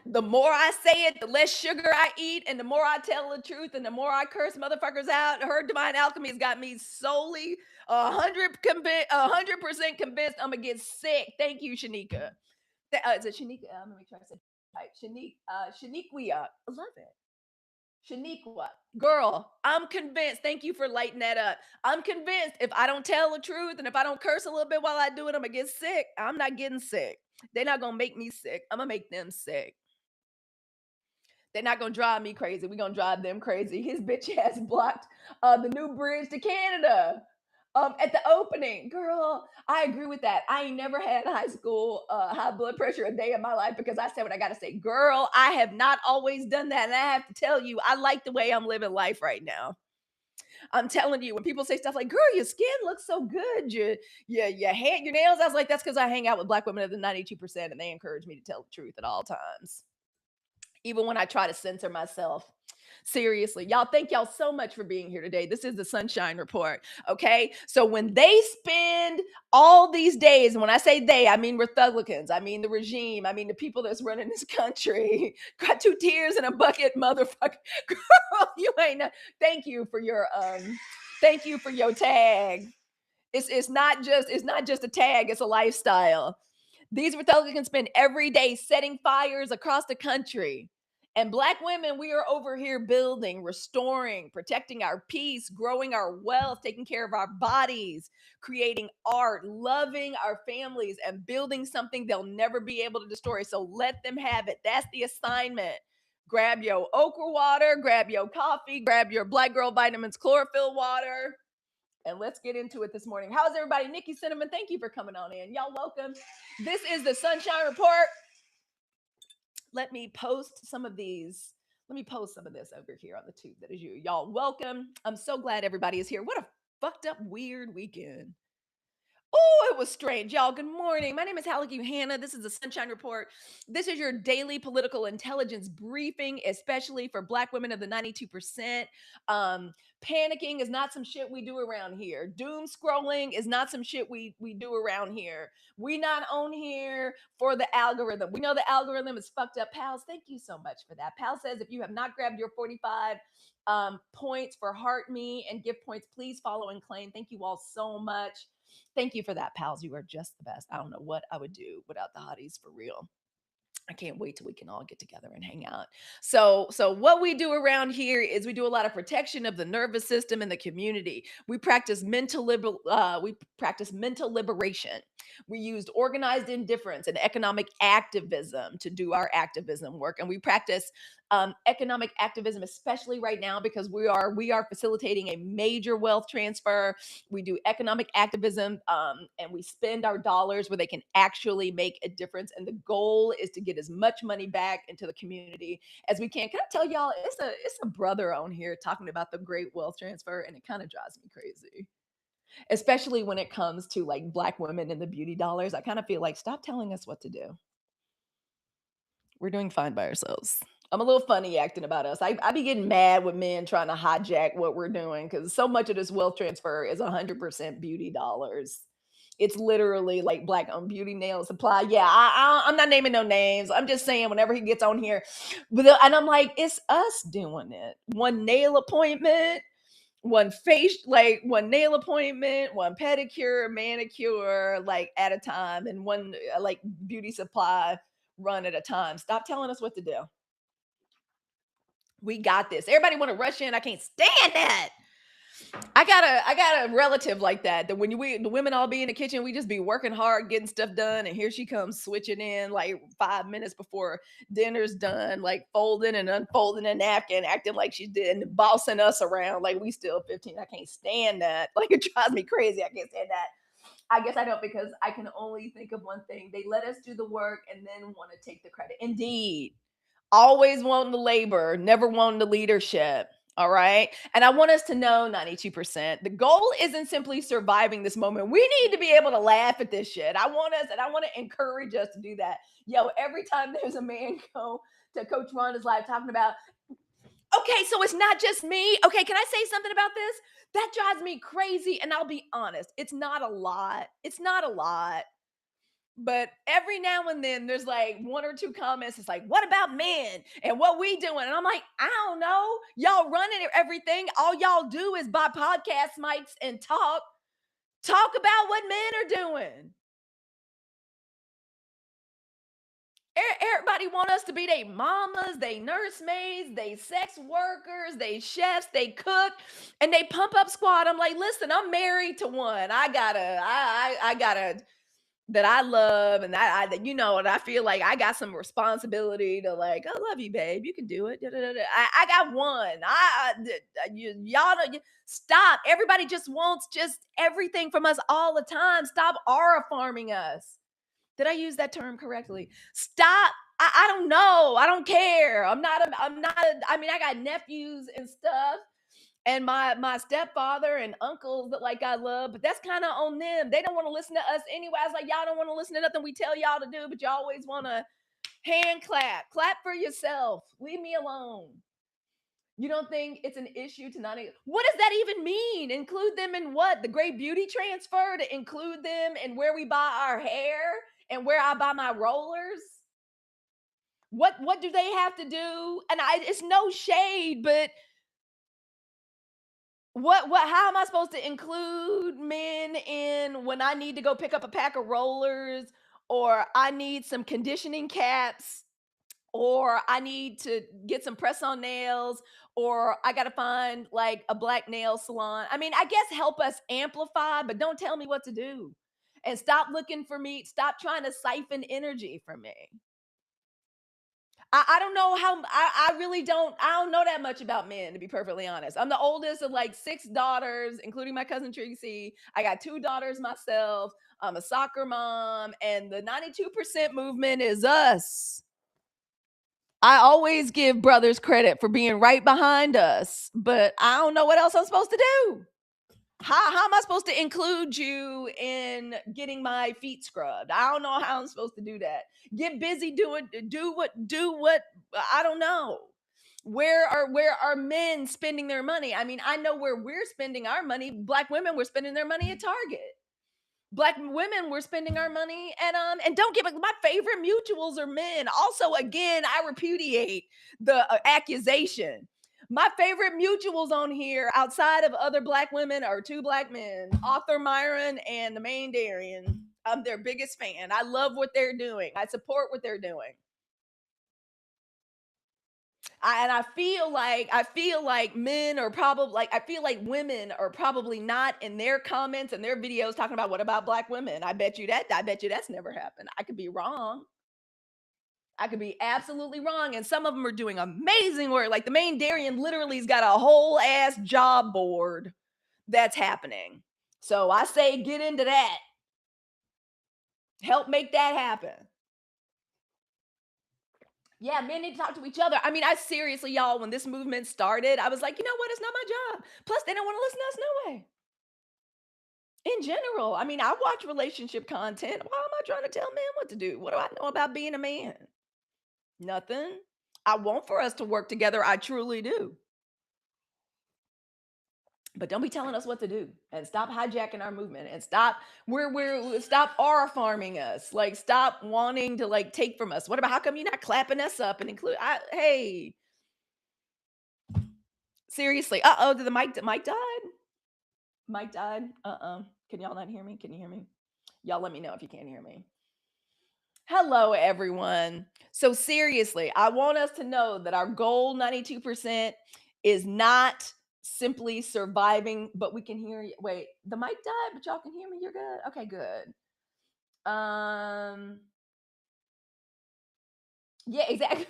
The more I say it, the less sugar I eat, and the more I tell the truth, and the more I curse motherfuckers out. Her divine alchemy has got me solely 100% convinced I'm gonna get sick. Thank you, Shanika. Is it Shanika? I'm gonna make sure I said it right. Shaniqua. I love it. Shaniqua, girl, I'm convinced. Thank you for lighting that up. I'm convinced if I don't tell the truth and if I don't curse a little bit while I do it, I'm gonna get sick. I'm not getting sick. They're not gonna make me sick. I'm gonna make them sick. They're not gonna drive me crazy. We're gonna drive them crazy. His bitch ass blocked the new bridge to Canada at the opening. Girl, I agree with that. I ain't never had high school high blood pressure a day in my life because I said what I gotta say. Girl, I have not always done that. And I have to tell you, I like the way I'm living life right now. I'm telling you, when people say stuff like, girl, your skin looks so good, your hair, your nails, I was like, that's because I hang out with black women of the 92%, and they encourage me to tell the truth at all times, even when I try to censor myself. Seriously, y'all, thank y'all so much for being here today. This is the Sunshine Report. Okay. So when they spend all these days, and when I say they, I mean Republicans, I mean the regime, I mean the people that's running this country, got two tears in a bucket, motherfucker. Girl, you ain't know. Thank you for your tag. It's not just a tag, it's a lifestyle. These Republicans spend every day setting fires across the country. And black women, we are over here building, restoring, protecting our peace, growing our wealth, taking care of our bodies, creating art, loving our families, and building something they'll never be able to destroy. So let them have it. That's the assignment. Grab your okra water, grab your coffee, grab your black girl vitamins, chlorophyll water, and let's get into it this morning. How's everybody? Nikki Cinnamon, thank you for coming on in. Y'all welcome. This is the Sunshine Report. Let me post some of these. Let me post some of this over here on the tube. That is you. Y'all welcome. I'm so glad everybody is here. What a fucked up, weird weekend. Oh, it was strange. Y'all, good morning. My name is Halicue Hannah. This is the Sunshine Report. This is your daily political intelligence briefing, especially for black women of the 92%. Panicking is not some shit we do around here. Doom scrolling is not some shit we do around here. We not on here for the algorithm. We know the algorithm is fucked up. Pals, thank you so much for that. Pal says if you have not grabbed your 45 points for Heart Me and gift points, please follow and claim. Thank you all so much. Thank you for that, pals. You are just the best. I don't know what I would do without the hotties for real. I can't wait till we can all get together and hang out. So what we do around here is we do a lot of protection of the nervous system and the community. We practice mental liberation. We used organized indifference and economic activism to do our activism work, and we practice economic activism, especially right now because we are facilitating a major wealth transfer. We do economic activism, and we spend our dollars where they can actually make a difference. And the goal is to get as much money back into the community as we can. Can I tell y'all, it's a brother on here talking about the great wealth transfer, and it kind of drives me crazy. Especially when it comes to like black women and the beauty dollars. I kind of feel like stop telling us what to do. We're doing fine by ourselves. I'm a little funny acting about us. I be getting mad with men trying to hijack what we're doing because so much of this wealth transfer is 100% beauty dollars. It's literally like black owned beauty nail supply. Yeah, I'm not naming no names. I'm just saying whenever he gets on here, and I'm like, it's us doing it. One nail appointment, one nail appointment, one pedicure, manicure, like at a time, and one like beauty supply run at a time. Stop telling us what to do. We got this. Everybody want to rush in. I can't stand that. I got a relative like that. That when the women all be in the kitchen, we just be working hard, getting stuff done, and here she comes switching in like 5 minutes before dinner's done, like folding and unfolding a napkin, acting like she did, and bossing us around like we still 15. I can't stand that. Like it drives me crazy. I can't stand that. I guess I don't because I can only think of one thing. They let us do the work and then want to take the credit. Indeed. Always wanting the labor, never wanting the leadership. All right. And I want us to know 92%. The goal isn't simply surviving this moment. We need to be able to laugh at this shit. I want us and I want to encourage us to do that. Yo, every time there's a man go to Coach Rhonda's live talking about, Okay, so it's not just me. Okay, can I say something about this? That drives me crazy, and I'll be honest, it's not a lot. It's not a lot. But every now and then there's like one or two comments. It's like, what about men and what we doing? And I'm like, I don't know. Y'all running everything. All y'all do is buy podcast mics and talk about what men are doing. Everybody want us to be they mamas, they nursemaids, they sex workers, they chefs, they cook, and they pump up squad. I'm like, listen, I'm married to one. I gotta that I love and that and I feel like I got some responsibility to like, I love you, babe. You can do it. Da, da, da, da. I got one. Y'all don't stop. Everybody just wants just everything from us all the time. Stop aura farming us. Did I use that term correctly? Stop. I don't know. I don't care. I mean, I got nephews and stuff and my stepfather and uncles that like I love, but that's kind of on them. They don't want to listen to us anyway. I was like, y'all don't want to listen to nothing we tell y'all to do, but you always want to hand clap for yourself. Leave me alone. You don't think it's an issue to not? What does that even mean? Include them in what? The great beauty transfer to include them in where we buy our hair and where I buy my rollers? What do they have to do? And it's no shade, but what how am I supposed to include men in when I need to go pick up a pack of rollers or I need some conditioning caps or I need to get some press on nails or I got to find like a black nail salon. I mean, I guess help us amplify, but don't tell me what to do. And stop looking for me, stop trying to siphon energy from me. I don't know how I really don't know that much about men, to be perfectly honest. I'm the oldest of like six daughters, including my cousin Tracy. I got two daughters myself. I'm a soccer mom, and the 92% movement is us. I always give brothers credit for being right behind us, but I don't know what else I'm supposed to do. How am I supposed to include you in getting my feet scrubbed? I don't know how I'm supposed to do that. Get busy doing do what I don't know. Where are men spending their money? I mean, I know where we're spending our money. Black women were spending their money at Target. Black women were spending our money and don't get my favorite mutuals are men. Also, again, I repudiate the accusation. My favorite mutuals on here outside of other black women are two black men, Author Myron and the main Darian. I'm their biggest fan. I love what they're doing. I support what they're doing. And I feel like men are probably like I feel like women are probably not in their comments and their videos talking about what about black women. I bet you that's never happened. I could be wrong. I could be absolutely wrong. And some of them are doing amazing work. Like the main Darian literally has got a whole ass job board that's happening. So I say get into that. Help make that happen. Yeah, men need to talk to each other. I mean, I seriously, y'all, when this movement started, I was like, you know what? It's not my job. Plus, they don't want to listen to us no way. In general, I mean, I watch relationship content. Why am I trying to tell men what to do? What do I know about being a man? Nothing. I want for us to work together. I truly do. But don't be telling us what to do and stop hijacking our movement and stop stop aura farming us. Like stop wanting to like take from us. What about how come you're not clapping us up and include hey, seriously. Uh-oh, did the mic died? Mic died. Uh-uh. Can y'all not hear me? Can you hear me? Y'all let me know if you can't hear me. Hello, everyone. So, seriously, I want us to know that our goal 92% is not simply surviving, but we can hear you. Wait, the mic died, but y'all can hear me. You're good. Okay, good. Um, yeah, exactly.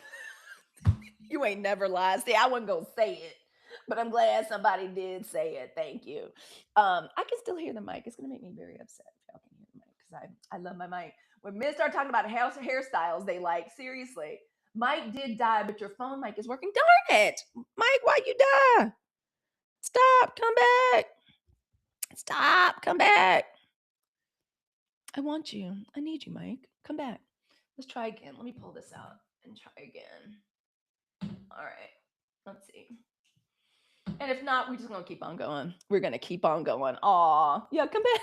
You ain't never lied. See, I wasn't gonna say it, but I'm glad somebody did say it. Thank you. I can still hear the mic. It's gonna make me very upset if y'all can hear the mic because I love my mic. When men start talking about hairstyles they like, seriously, Mike did die, but your phone mic is working. Darn it, Mike, why you die? Stop, come back. Stop, come back. I want you. I need you, Mike. Come back. Let's try again. Let me pull this out and try again. All right. Let's see. And if not, we're just gonna keep on going. We're gonna keep on going. Aw, yeah, come back.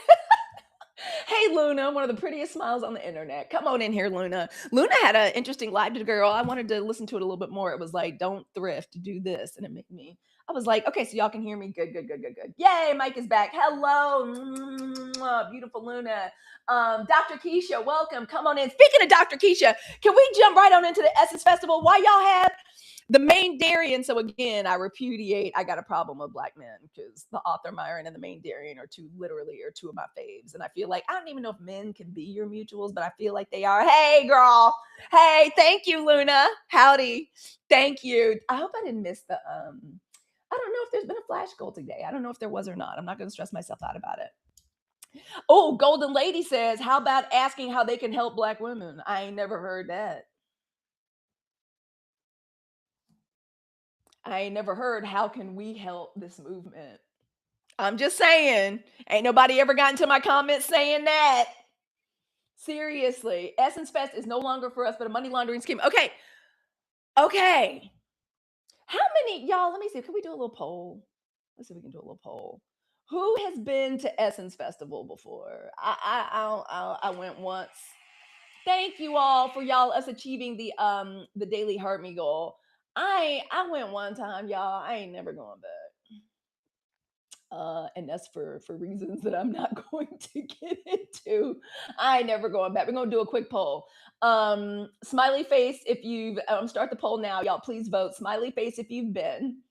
Hey, Luna, one of the prettiest smiles on the internet. Come on in here, Luna. Luna had an interesting live to girl. I wanted to listen to it a little bit more. It was like, don't thrift, do this. And it made me, I was like, okay, so y'all can hear me. Good, good, good, good, good. Yay, Mike is back. Hello, beautiful Luna. Dr. Keisha, welcome. Come on in. Speaking of Dr. Keisha, can we jump right on into the Essence Festival? Why y'all have the main Darien? So again, I repudiate. I got a problem with black men because the author Myron and the main Darien are two of my faves, and I feel like I don't even know if men can be your mutuals, but I feel like they are. Hey, girl. Hey, thank you, Luna. Howdy. Thank you. I hope I didn't miss the. I don't know if there's been a flash goal today. I don't know if there was or not. I'm not going to stress myself out about it. Oh, Golden Lady says, how about asking how they can help black women? I ain't never heard that. I ain't never heard how can we help this movement. I'm just saying, ain't nobody ever gotten to my comments saying that. Seriously, Essence Fest is no longer for us, but a money laundering scheme. Okay, okay. How many y'all? Let me see. Can we do a little poll? Let's see if we can do a little poll. Who has been to Essence Festival before? I went once. Thank you all for y'all us achieving the daily heart me goal. I went one time, y'all. I ain't never going back. And that's for reasons that I'm not going to get into. I ain't never going back. We're gonna do a quick poll. Smiley face if you've start the poll now, y'all. Please vote. Smiley face if you've been.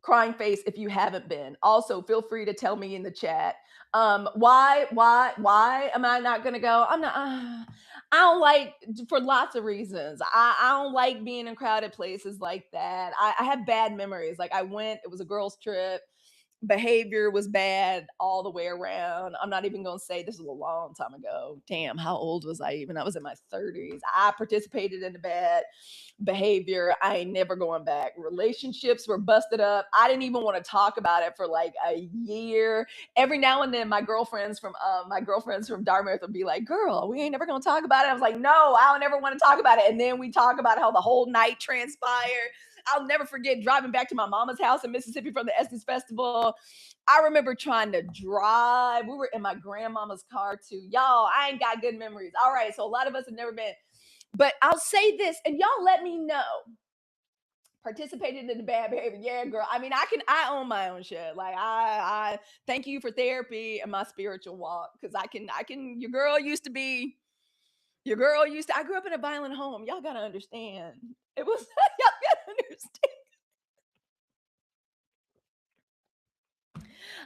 Crying face if you haven't been. Also, feel free to tell me in the chat. Why am I not gonna go? I'm not. I don't like for lots of reasons. I don't like being in crowded places like that. I have bad memories. Like I went. It was a girls' trip. Behavior was bad all the way around. I'm not even going to say this was a long time ago. Damn, how old was I even? I was in my 30s. I participated in the bad behavior. I ain't never going back. Relationships were busted up. I didn't even want to talk about it for like a year. Every now and then, my girlfriends from Dartmouth would be like, "Girl, we ain't never gonna talk about it." I was like, "No, I don't ever want to talk about it." And then we talk about how the whole night transpired. I'll never forget driving back to my mama's house in Mississippi from the Essence Festival. I remember trying to drive. We were in my grandmama's car too. Y'all, I ain't got good memories. All right, so a lot of us have never been. But I'll say this, and y'all let me know. Participated in the bad behavior. Yeah, girl. I mean, I own my own shit. Like I thank you for therapy and my spiritual walk. Cause I can your girl used to I grew up in a violent home. Y'all gotta understand. It was y'all gotta understand.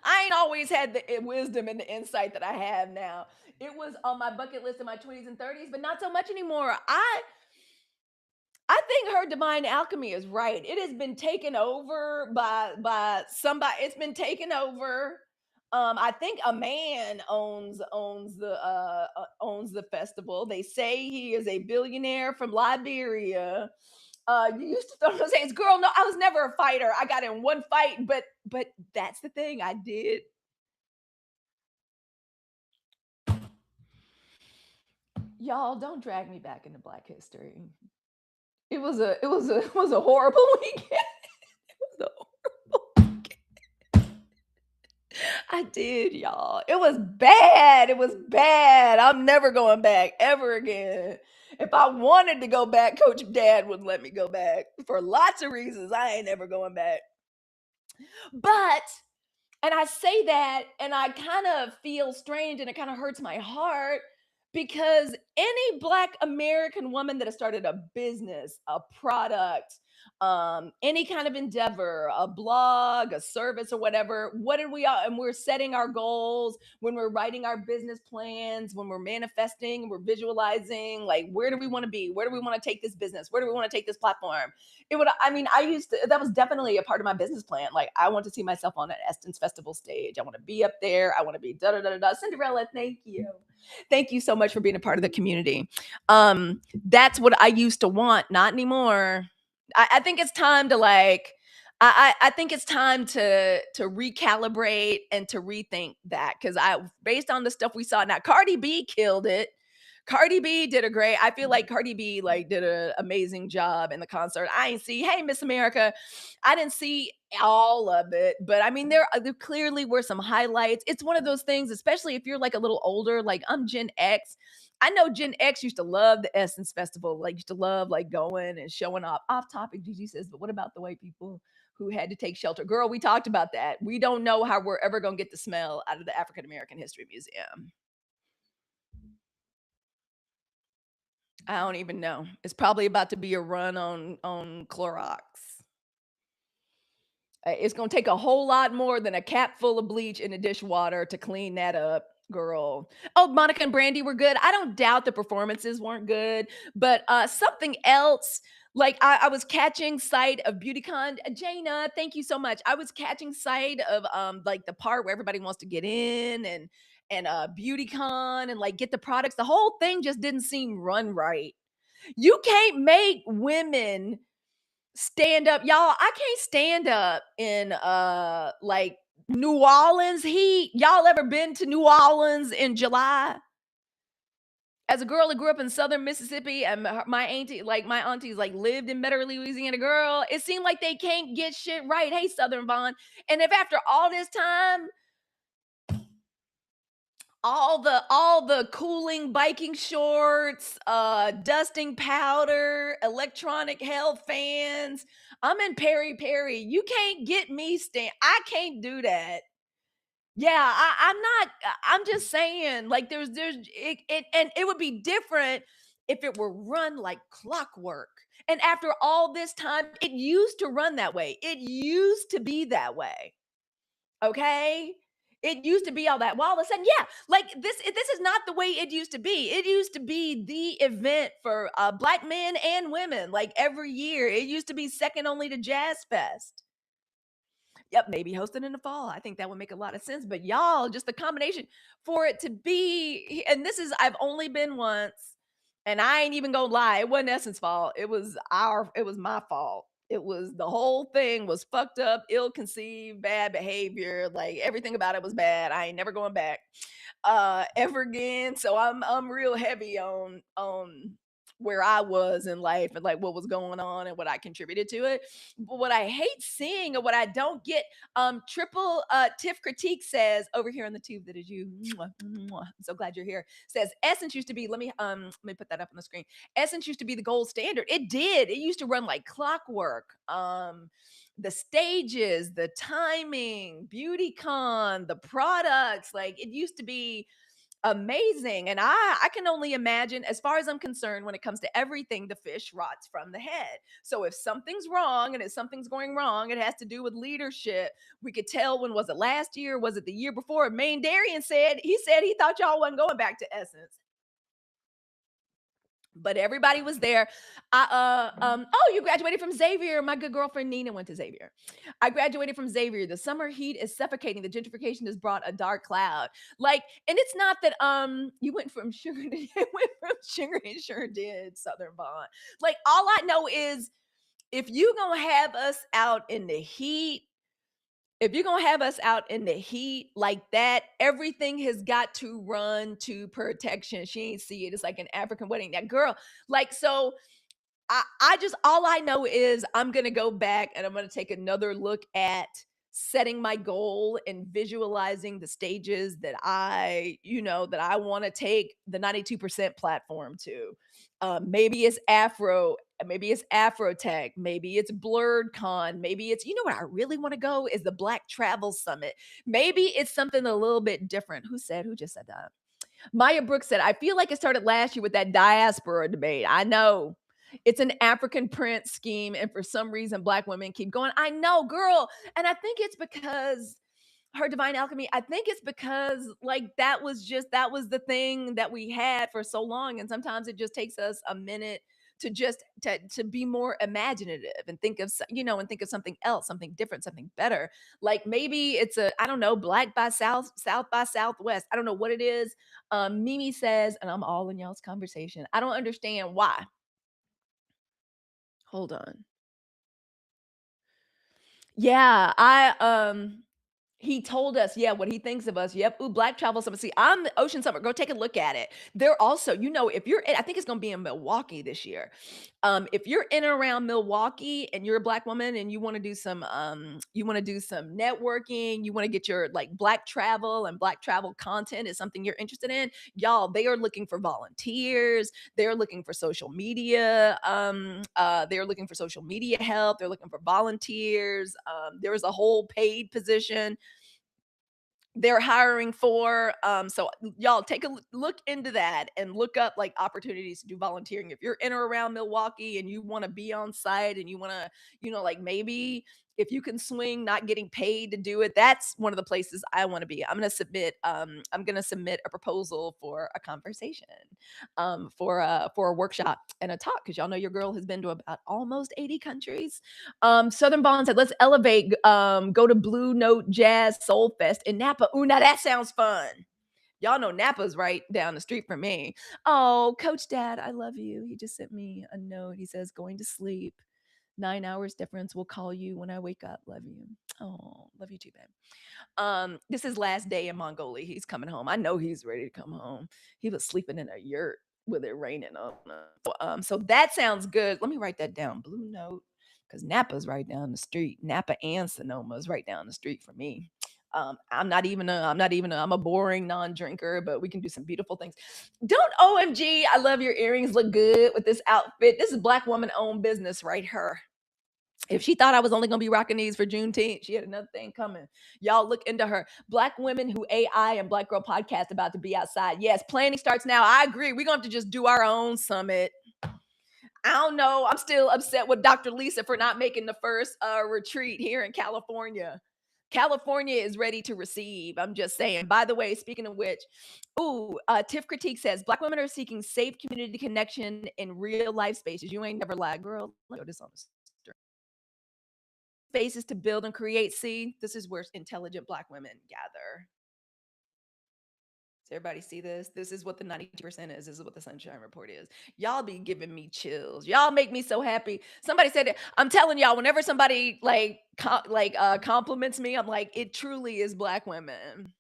I ain't always had the wisdom and the insight that I have now. It was on my bucket list in my 20s and 30s, but not so much anymore. I think her divine alchemy is right. It has been taken over by somebody. It's been taken over. I think a man owns the festival. They say he is a billionaire from Liberia. You used to throw those hands, girl. No, I was never a fighter. I got in one fight, but that's the thing. I did. Y'all don't drag me back into Black History. It was a horrible weekend. It was a horrible I did, y'all. It was bad. It was bad. I'm never going back ever again. If I wanted to go back, Coach Dad wouldn't let me go back for lots of reasons. I ain't never going back. But, and I say that, and I kind of feel strange and it kind of hurts my heart because any Black American woman that has started a business, a product, any kind of endeavor, a blog, a service, or whatever, what did we all, and we're setting our goals when we're writing our business plans, when we're manifesting, we're visualizing, like, where do we want to be? Where do we want to take this business? Where do we want to take this platform? It would, I mean, I used to, that was definitely a part of my business plan. Like, I want to see myself on an Essence Festival stage. I want to be up there. I want to be da da da da. Cinderella, thank you. Thank you so much for being a part of the community. That's what I used to want, not anymore. I think it's time to like, I think it's time to recalibrate and to rethink that because I based on the stuff we saw now, Cardi B killed it. Cardi B did a great I feel like Cardi B, like, did an amazing job in the concert. I ain't see Hey, Miss America. I didn't see all of it, but I mean, there clearly were some highlights. It's one of those things, especially if you're, like, a little older, like, I'm Gen X. I know Gen X used to love the Essence Festival, like, used to love, like, going and showing off. Off topic, Gigi says, "But what about the white people who had to take shelter?" Girl, we talked about that. We don't know how we're ever gonna get the smell out of the African American History Museum. I don't even know. It's probably about to be a run on Clorox. It's gonna take a whole lot more than a cap full of bleach in the dishwater to clean that up, girl. Oh, Monica and Brandy were good. I don't doubt the performances weren't good, but something else. Like I was catching sight of BeautyCon. Jaina, thank you so much. I was catching sight of like the part where everybody wants to get in and BeautyCon and like get the products. The whole thing just didn't seem run right. You can't make women stand up. Y'all, I can't stand up in like New Orleans heat. Y'all ever been to New Orleans in July? As a girl that grew up in Southern Mississippi and my auntie, like my aunties, like lived in Metairie, Louisiana, girl, it seemed like they can't get shit right. Hey, Southern Vaughn. And if after all this time all the cooling biking shorts, dusting powder, electronic health fans. I'm in Perry Perry. You can't get me stand. I can't do that. Yeah, I'm not. I'm just saying. Like there's it and it would be different if it were run like clockwork. And after all this time, it used to run that way. It used to be that way. Okay? It used to be all that. Well, all of a sudden, yeah, like this is not the way it used to be. It used to be the event for black men and women, like every year. It used to be second only to Jazz Fest. Yep, maybe hosted in the fall. I think that would make a lot of sense. But y'all, just the combination for it to be, and this is I've only been once, and I ain't even gonna lie, it wasn't Essence fault. It was my fault. It was the whole thing was fucked up, ill conceived, bad behavior. Like everything about it was bad. I ain't never going back ever again. So I'm real heavy on where I was in life and like what was going on and what I contributed to it. But what I hate seeing and what I don't get, triple Tiff critique says over here on the tube that is you. Mwah, mwah, I'm so glad you're here. Says Essence used to be, let me put that up on the screen. Essence used to be the gold standard. It did. It used to run like clockwork. The stages, the timing, BeautyCon, the products, like it used to be amazing. And I can only imagine, as far as I'm concerned, when it comes to everything, the fish rots from the head. So if something's wrong and if something's going wrong, it has to do with leadership. We could tell when was it last year? Was it the year before? Main Darian said he thought y'all wasn't going back to Essence. But everybody was there. Oh, you graduated from Xavier. My good girlfriend Nina went to Xavier. I graduated from Xavier. The summer heat is suffocating. The gentrification has brought a dark cloud. Like, and it's not that you went from sugar to you went from sugar and sure did Southern Bond. Like, all I know is if you gonna have us out in the heat, if you're gonna have us out in the heat like that, everything has got to run to protection. She ain't see it. It's like an African wedding. That girl, like, so I just all I know is I'm gonna go back and I'm gonna take another look at setting my goal and visualizing the stages that that I want to take the 92% platform to. Maybe it's Afro, maybe it's Afrotech, maybe it's Blurred Con, maybe it's what I really want to go is the Black Travel Summit. Maybe it's something a little bit different. Who just said that? Maya Brooks said, I feel like it started last year with that diaspora debate. I know it's an African print scheme, and for some reason, Black women keep going. I know, girl. And I think it's because her Divine Alchemy, I think it's because like that was the thing that we had for so long. And sometimes it just takes us a minute to be more imaginative and think of and think of something else, something different, something better. Like maybe it's a I don't know, Black by South, South by Southwest. I don't know what it is. Mimi says, and I'm all in y'all's conversation. I don't understand why. Hold on. Yeah, I He told us, yeah, what he thinks of us. Yep. Ooh, Black Travel Summer. See, I'm the Ocean Summer. Go take a look at it. They're also, if you're in, I think it's gonna be in Milwaukee this year. If you're in and around Milwaukee and you're a black woman and you want to do some networking, you want to get your like black travel content is something you're interested in, y'all, they are looking for volunteers, they're looking for social media, they're looking for social media help, they're looking for volunteers. There is a whole paid position they're hiring for. So y'all take a look into that and look up like opportunities to do volunteering. If you're in or around Milwaukee and you want to be on site and you want to, like maybe if you can swing not getting paid to do it, that's one of the places I want to be. I'm gonna submit a proposal for a conversation, for a workshop and a talk because y'all know your girl has been to about almost 80 countries. Southern Bond said, let's elevate, go to Blue Note Jazz Soul Fest in Napa. Ooh, now that sounds fun. Y'all know Napa's right down the street from me. Oh, Coach Dad, I love you. He just sent me a note. He says, going to sleep. 9 hours difference. We'll call you when I wake up. Love you. Oh, love you too, babe. This is last day in Mongolia. He's coming home. I know he's ready to come home. He was sleeping in a yurt with it raining on him. So that sounds good. Let me write that down. Blue Note, because Napa's right down the street. Napa and Sonoma is right down the street for me. I'm a boring non-drinker, but we can do some beautiful things. Don't OMG, I love your earrings. Look good with this outfit. This is black woman owned business right here. If she thought I was only gonna be rocking these for Juneteenth, she had another thing coming. Y'all look into her. Black Women Who AI and Black Girl Podcast about to be outside. Yes, planning starts now. I agree. We're gonna have to just do our own summit. I don't know. I'm still upset with Dr. Lisa for not making the first retreat here in California. California is ready to receive. I'm just saying. By the way, speaking of which, Tiff Critique says Black women are seeking safe community connection in real life spaces. You ain't never lied, girl. Let me this on the spaces to build and create. See, this is where intelligent black women gather. Does everybody see this? This is what the 92% is. This is what the Sunshine Report is. Y'all be giving me chills. Y'all make me so happy. Somebody said it. I'm telling y'all, whenever somebody compliments me, I'm like, it truly is black women.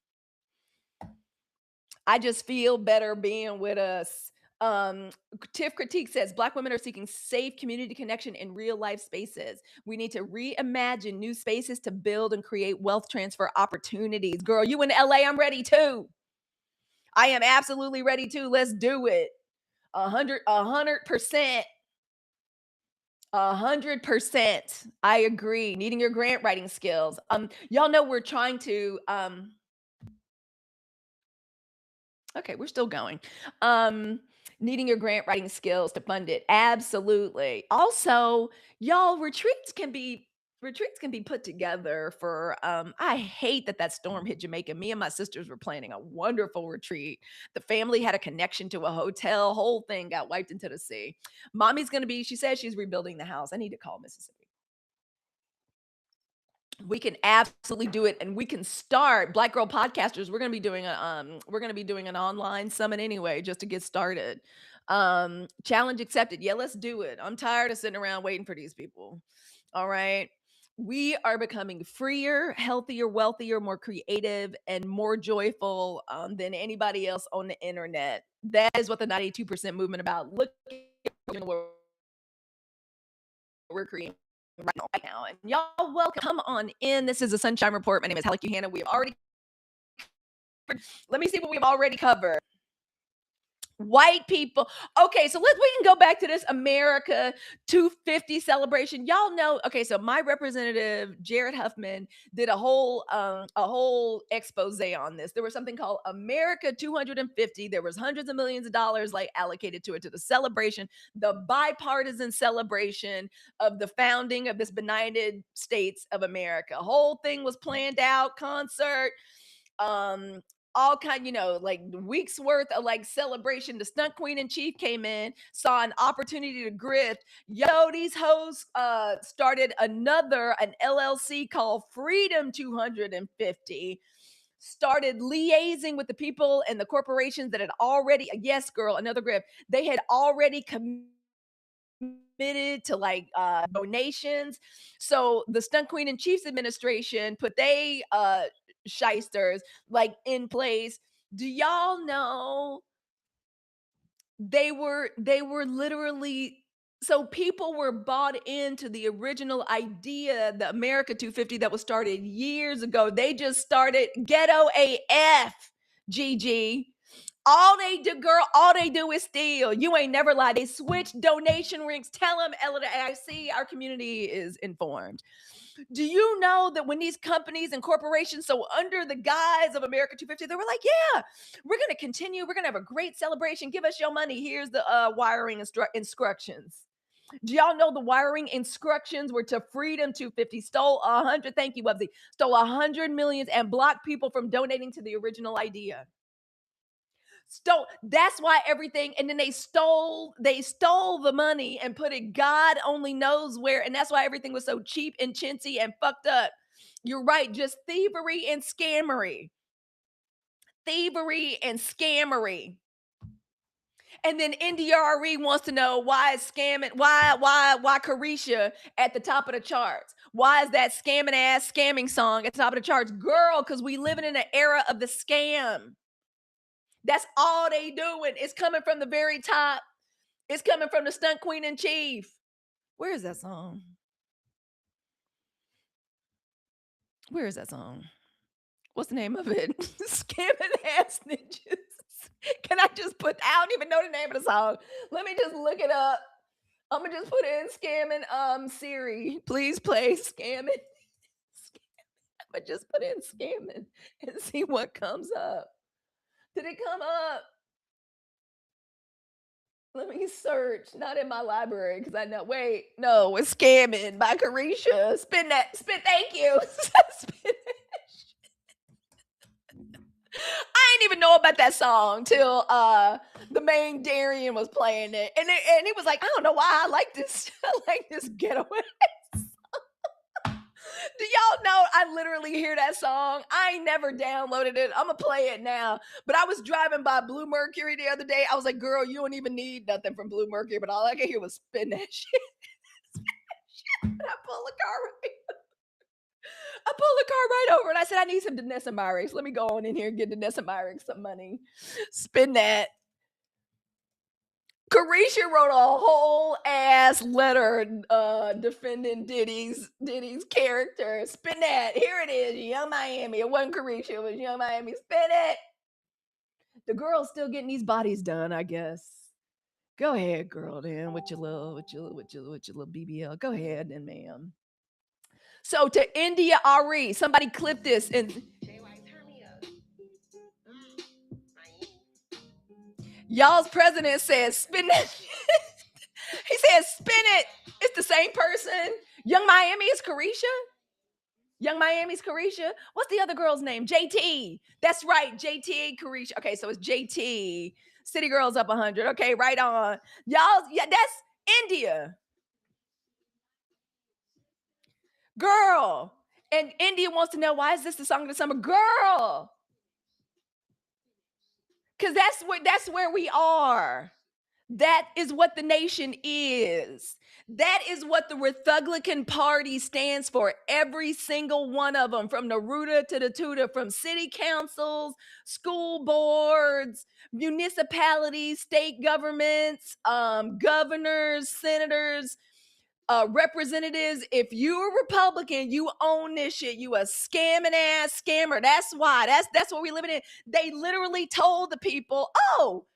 I just feel better being with us. Um, Tiff Critique says Black women are seeking safe community connection in real life spaces. We need to reimagine new spaces to build and create wealth transfer opportunities. Girl, you in LA? I'm ready too. I am absolutely ready too. Let's do it. 100%. 100%. I agree. Needing your grant writing skills. Y'all know we're trying to okay, we're still going. Um, Needing your grant writing skills to fund it. Absolutely. Also, y'all, retreats can be put together for I hate that storm hit Jamaica. Me and my sisters were planning a wonderful retreat. The family had a connection to a hotel, whole thing got wiped into the sea. Mommy's going to be she says she's rebuilding the house. I need to call Mississippi. We can absolutely do it, and we can start Black Girl Podcasters. We're gonna be doing an online summit anyway, just to get started. Challenge accepted. Yeah, let's do it. I'm tired of sitting around waiting for these people. All right. We are becoming freer, healthier, wealthier, more creative, and more joyful than anybody else on the internet. That is what the 92% movement about. Look at what we're creating right now. And y'all, welcome. Come on in. This is a Sunshine Report. My name is Halicue Hannah. We have already let me see what we've already covered. White people. Okay, so we can go back to this America 250 celebration. Y'all know. Okay, so my representative Jared Huffman did a whole expose on this. There was something called America 250. There was hundreds of millions of dollars like allocated to it, to the celebration, the bipartisan celebration of the founding of this benighted states of America. Whole thing was planned out, concert, um all kind, like weeks worth of like celebration. The stunt queen in chief came in, saw an opportunity to grift. Yo, these hosts started an LLC called Freedom 250, started liaising with the people and the corporations that had already, yes girl, another grift, they had already committed committed to like donations. So the Stunt Queen and Chiefs administration put they shysters like in place. Do y'all know they were literally, so people were bought into the original idea, the America 250 that was started years ago. They just started ghetto AF, GG. All they do, girl, all they do is steal. You ain't never lied. They switch donation rings. Tell them, Ella, I see our community is informed. Do you know that when these companies and corporations, so under the guise of America 250, they were like, yeah, we're going to continue. We're going to have a great celebration. Give us your money. Here's the wiring instructions. Do y'all know the wiring instructions were to Freedom 250, stole 100, thank you, Wubsy, stole 100 millions and blocked people from donating to the original idea. Stole, that's why everything, and then they stole the money and put it God only knows where, and that's why everything was so cheap and chintzy and fucked up. You're right, just thievery and scammery. Thievery and scammery. And then NDRE wants to know why is scamming, why Carisha at the top of the charts? Why is that scamming ass scamming song at the top of the charts? Girl, because we living in an era of the scam. That's all they doing. It's coming from the very top. It's coming from the Stunt Queen in Chief. Where is that song? Where is that song? What's the name of it? Scamming ass ninjas. Can I just put, I don't even know the name of the song. Let me just look it up. I'm gonna just put in scamming Siri. Please play scamming. I'm gonna just put in scamming and see what comes up. Did it come up? Let me search. Not in my library because I know. Wait, no, it's scamming by Carisha. Spin that. Spin. Thank you. Spin. I didn't even know about that song till the main Darian was playing it, and he was like, I don't know why I like this. I like this getaway. Do y'all know I literally hear that song? I ain't never downloaded it. I'm gonna play it now. But I was driving by Blue Mercury the other day. I was like, girl, you don't even need nothing from Blue Mercury. But all I could hear was spin that shit. And I pulled the car right. I pulled the car right over and I said, I need some Danessa Myrick. Let me go on in here and get Danessa Myrick some money. Spin that. Carisha wrote a whole ass letter defending Diddy's character. Spin that. Here it is, Young Miami. It wasn't Carisha, it was Young Miami. Spin it. The girl's still getting these bodies done, I guess. Go ahead, girl, then with your little BBL. Go ahead, then, ma'am. So to India Arie, somebody clip this and y'all's president says spin that. He says spin it. It's the same person. Young Miami is Carisha. Young Miami's Carisha. What's the other girl's name? JT. That's right, JT Carisha. Okay, so it's JT. City Girls up 100. Okay, right on. Y'all, yeah, that's India. Girl. And India wants to know why is this the song of the summer? Girl. Because that's where we are. That is what the nation is. That is what the Republican Party stands for. Every single one of them, from the Ruta to the Tuta, from city councils, school boards, municipalities, state governments, governors, senators, representatives. If you're a Republican, you own this shit. You a scamming ass scammer. That's why. That's what we living in. They literally told the people, oh,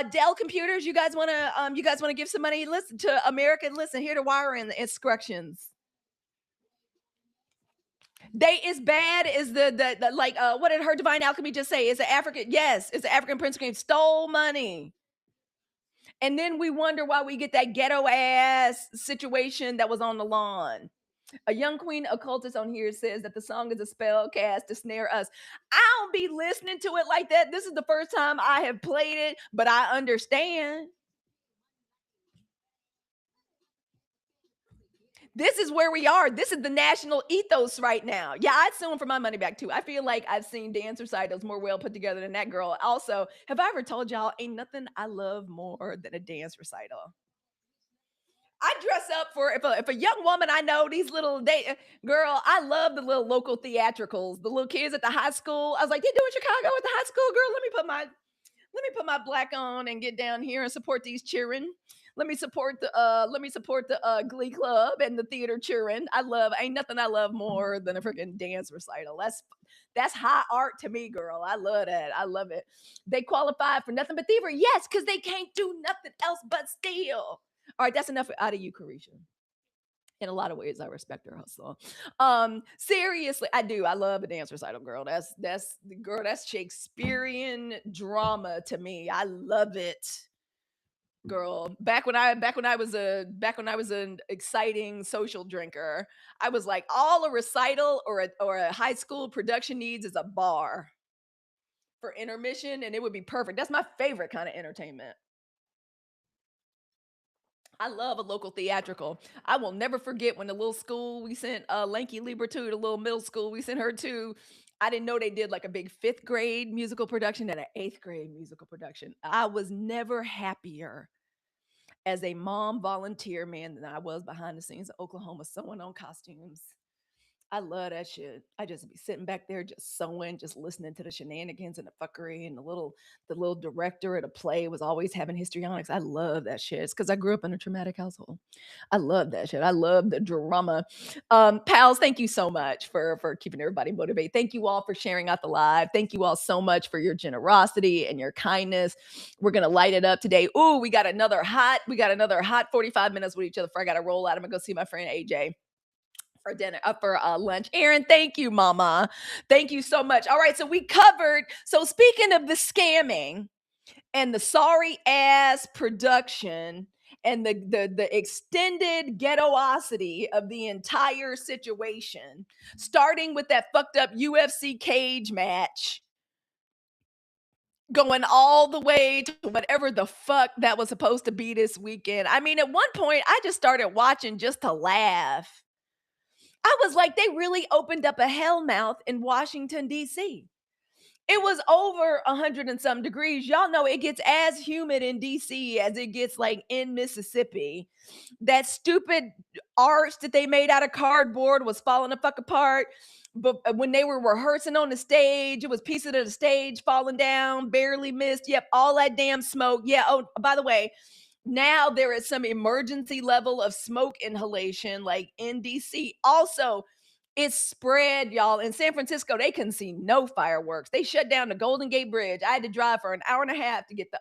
Dell Computers, you guys want to give some money? Listen to America. Listen, here to wire in the instructions. They as bad as the like what did her divine alchemy just say? It's an African, yes, it's an African prince queen stole money. And then we wonder why we get that ghetto ass situation that was on the lawn. A young queen occultist on here says that the song is a spell cast to snare us. I don't be listening to it like that. This is the first time I have played it, but I understand. This is where we are. This is the national ethos right now. Yeah, I'd sue him for my money back too. I feel like I've seen dance recitals more well put together than that girl. Also, have I ever told y'all ain't nothing I love more than a dance recital? I dress up for if a young woman I know, these little they girl, I love the little local theatricals, the little kids at the high school. I was like, they do in Chicago at the high school, girl. Let me put my black on and get down here and support these cheering. Let me support the Glee Club and the theater cheering. Ain't nothing I love more than a freaking dance recital. That's high art to me, girl. I love that. I love it. They qualify for nothing but thievery. Yes, because they can't do nothing else but steal. All right, that's enough out of you, Carisha. In a lot of ways, I respect her hustle. Seriously, I do. I love a dance recital, girl. That's girl. That's Shakespearean drama to me. I love it, girl. Back when I was an exciting social drinker, I was like, all a recital or a high school production needs is a bar for intermission, and it would be perfect. That's my favorite kind of entertainment. I love a local theatrical. I will never forget when the little school we sent Lanky Lieber to, the little middle school we sent her to. I didn't know they did like a big fifth grade musical production and an eighth grade musical production. I was never happier as a mom volunteer man than I was behind the scenes in Oklahoma sewing on costumes. I love that shit. I just be sitting back there just sewing, just listening to the shenanigans and the fuckery, and the little director of the play was always having histrionics. I love that shit. It's because I grew up in a traumatic household. I love that shit. I love the drama. Pals, thank you so much for keeping everybody motivated. Thank you all for sharing out the live. Thank you all so much for your generosity and your kindness. We're gonna light it up today. Ooh, we got another hot 45 minutes with each other before I gotta roll out. I'm gonna go see my friend AJ for dinner for lunch. Aaron, thank you, mama. Thank you so much. All right, so we covered. So speaking of the scamming and the sorry ass production and the extended ghettoosity of the entire situation, starting with that fucked up UFC cage match, going all the way to whatever the fuck that was supposed to be this weekend. I mean, at one point, I just started watching just to laugh. I was like, they really opened up a hell mouth in Washington, D.C. It was over 100 and some degrees. Y'all know it gets as humid in DC as it gets like in Mississippi. That stupid arch that they made out of cardboard was falling the fuck apart. But when they were rehearsing on the stage, it was pieces of the stage falling down, barely missed. Yep, all that damn smoke. Yeah. Oh, by the way, now there is some emergency level of smoke inhalation, like in DC. Also, it's spread, y'all. In San Francisco, they couldn't see no fireworks. They shut down the Golden Gate Bridge. I had to drive for an hour and a half to get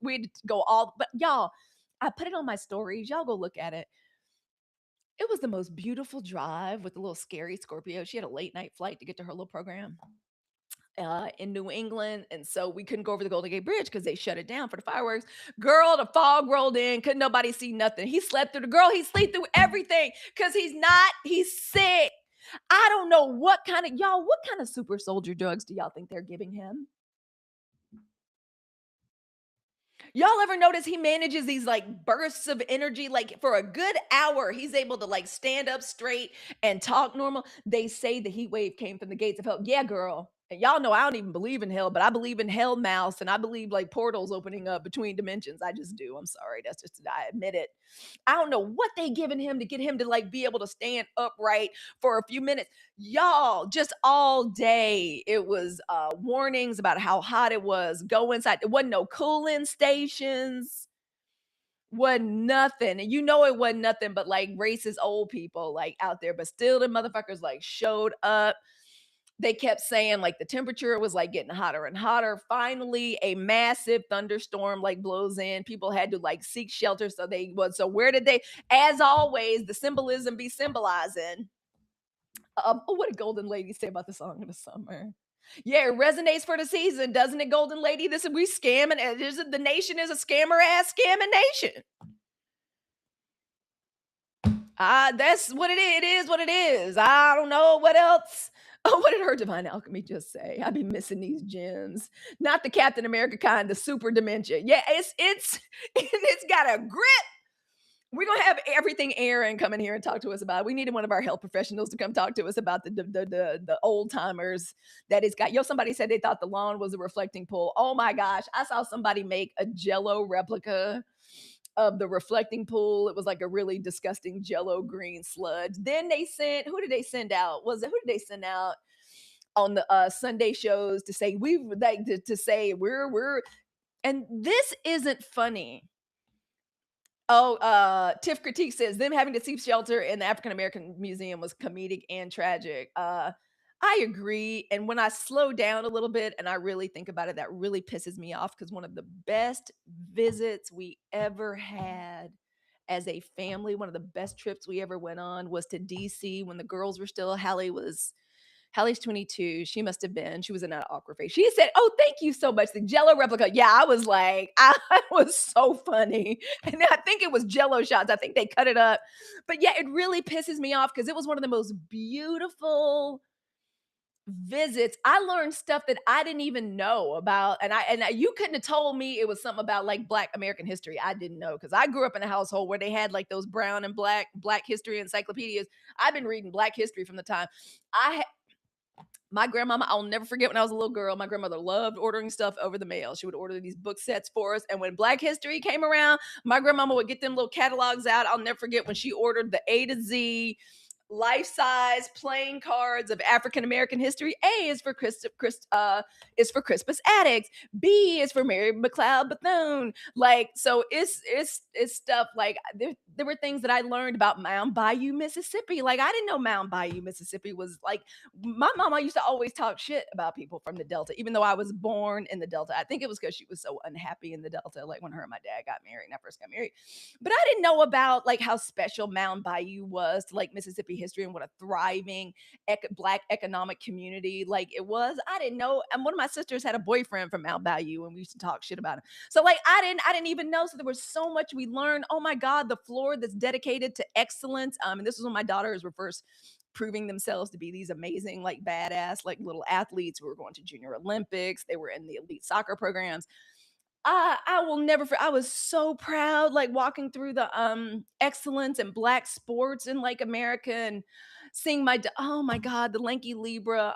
we had to go all, but y'all, I put it on my stories. Y'all go look at it. It was the most beautiful drive with a little scary Scorpio. She had a late night flight to get to her little program in New England. And so we couldn't go over the Golden Gate Bridge because they shut it down for the fireworks. Girl, the fog rolled in. Couldn't nobody see nothing. He slept through the girl. He slept through everything because he's sick. I don't know what kind of super soldier drugs do y'all think they're giving him? Y'all ever notice he manages these like bursts of energy? Like for a good hour, he's able to like stand up straight and talk normal. They say the heat wave came from the gates of hell. Yeah, girl. And y'all know I don't even believe in hell, but I believe in hell mouse and I believe like portals opening up between dimensions. I just do. I'm sorry. I admit it. I don't know what they giving him to get him to like be able to stand upright for a few minutes. Y'all, just all day it was warnings about how hot it was. Go inside. There wasn't no cooling stations. Wasn't nothing. And you know it wasn't nothing but like racist old people like out there, but still the motherfuckers like showed up. They kept saying like the temperature was like getting hotter and hotter. Finally, a massive thunderstorm like blows in. People had to like seek shelter. So where did they, as always, the symbolism be symbolizing? What did Golden Lady say about the song in the summer? Yeah, it resonates for the season, doesn't it, Golden Lady? This is we scamming. The nation is a scammer ass scamming nation. That's what it is. It is what it is. I don't know what else. Oh, what did her divine alchemy just say? I be missing these gems. Not the Captain America kind, the super dementia. Yeah, it's it's got a grip. We're gonna have everything Aaron come in here and talk to us about. We needed one of our health professionals to come talk to us about the old timers that it's got. Yo, somebody said they thought the lawn was a reflecting pool. Oh my gosh, I saw somebody make a Jello replica of the reflecting pool. It was like a really disgusting jello green sludge. Then they sent, who did they send out? Was it, who did they send out on the Sunday shows to say we like to say we're and this isn't funny. Oh, Tiff Critique says them having to seek shelter in the African American Museum was comedic and tragic. I agree. And when I slow down a little bit and I really think about it, that really pisses me off because one of the best visits we ever had as a family, one of the best trips we ever went on was to DC when the girls were still, Hallie's 22. She must have been. She was in that awkward phase. She said, "Oh, thank you so much. The Jello replica." Yeah, I was like, I was so funny, and I think it was Jello shots. I think they cut it up, but yeah, it really pisses me off because it was one of the most beautiful visits. I learned stuff that I didn't even know about, you couldn't have told me it was something about like Black American history. I didn't know because I grew up in a household where they had like those brown and Black history encyclopedias. I've been reading Black history from the time I my grandmama, I'll never forget when I was a little girl, my grandmother loved ordering stuff over the mail. She would order these book sets for us. And when Black History came around, my grandmama would get them little catalogs out. I'll never forget when she ordered the A to Z life-size playing cards of African American history. A is for is for Crispus Attucks. B is for Mary McLeod Bethune. Like, so it's stuff like there were things that I learned about Mound Bayou, Mississippi. Like, I didn't know Mound Bayou, Mississippi was like, my mama used to always talk shit about people from the Delta, even though I was born in the Delta. I think it was because she was so unhappy in the Delta, like when her and my dad got married, and I first got married. But I didn't know about like how special Mound Bayou was to like Mississippi history and what a thriving Black economic community like it was. I didn't know. And one of my sisters had a boyfriend from Mound Bayou, and we used to talk shit about him. So like I didn't even know. So there was so much we learned. Oh my God, the floor that's dedicated to excellence. And this was when my daughters were first proving themselves to be these amazing, like badass, like little athletes who were going to junior Olympics. They were in the elite soccer programs. I will never I was so proud, like walking through the excellence in Black sports in like America and seeing oh my God, the lanky Libra.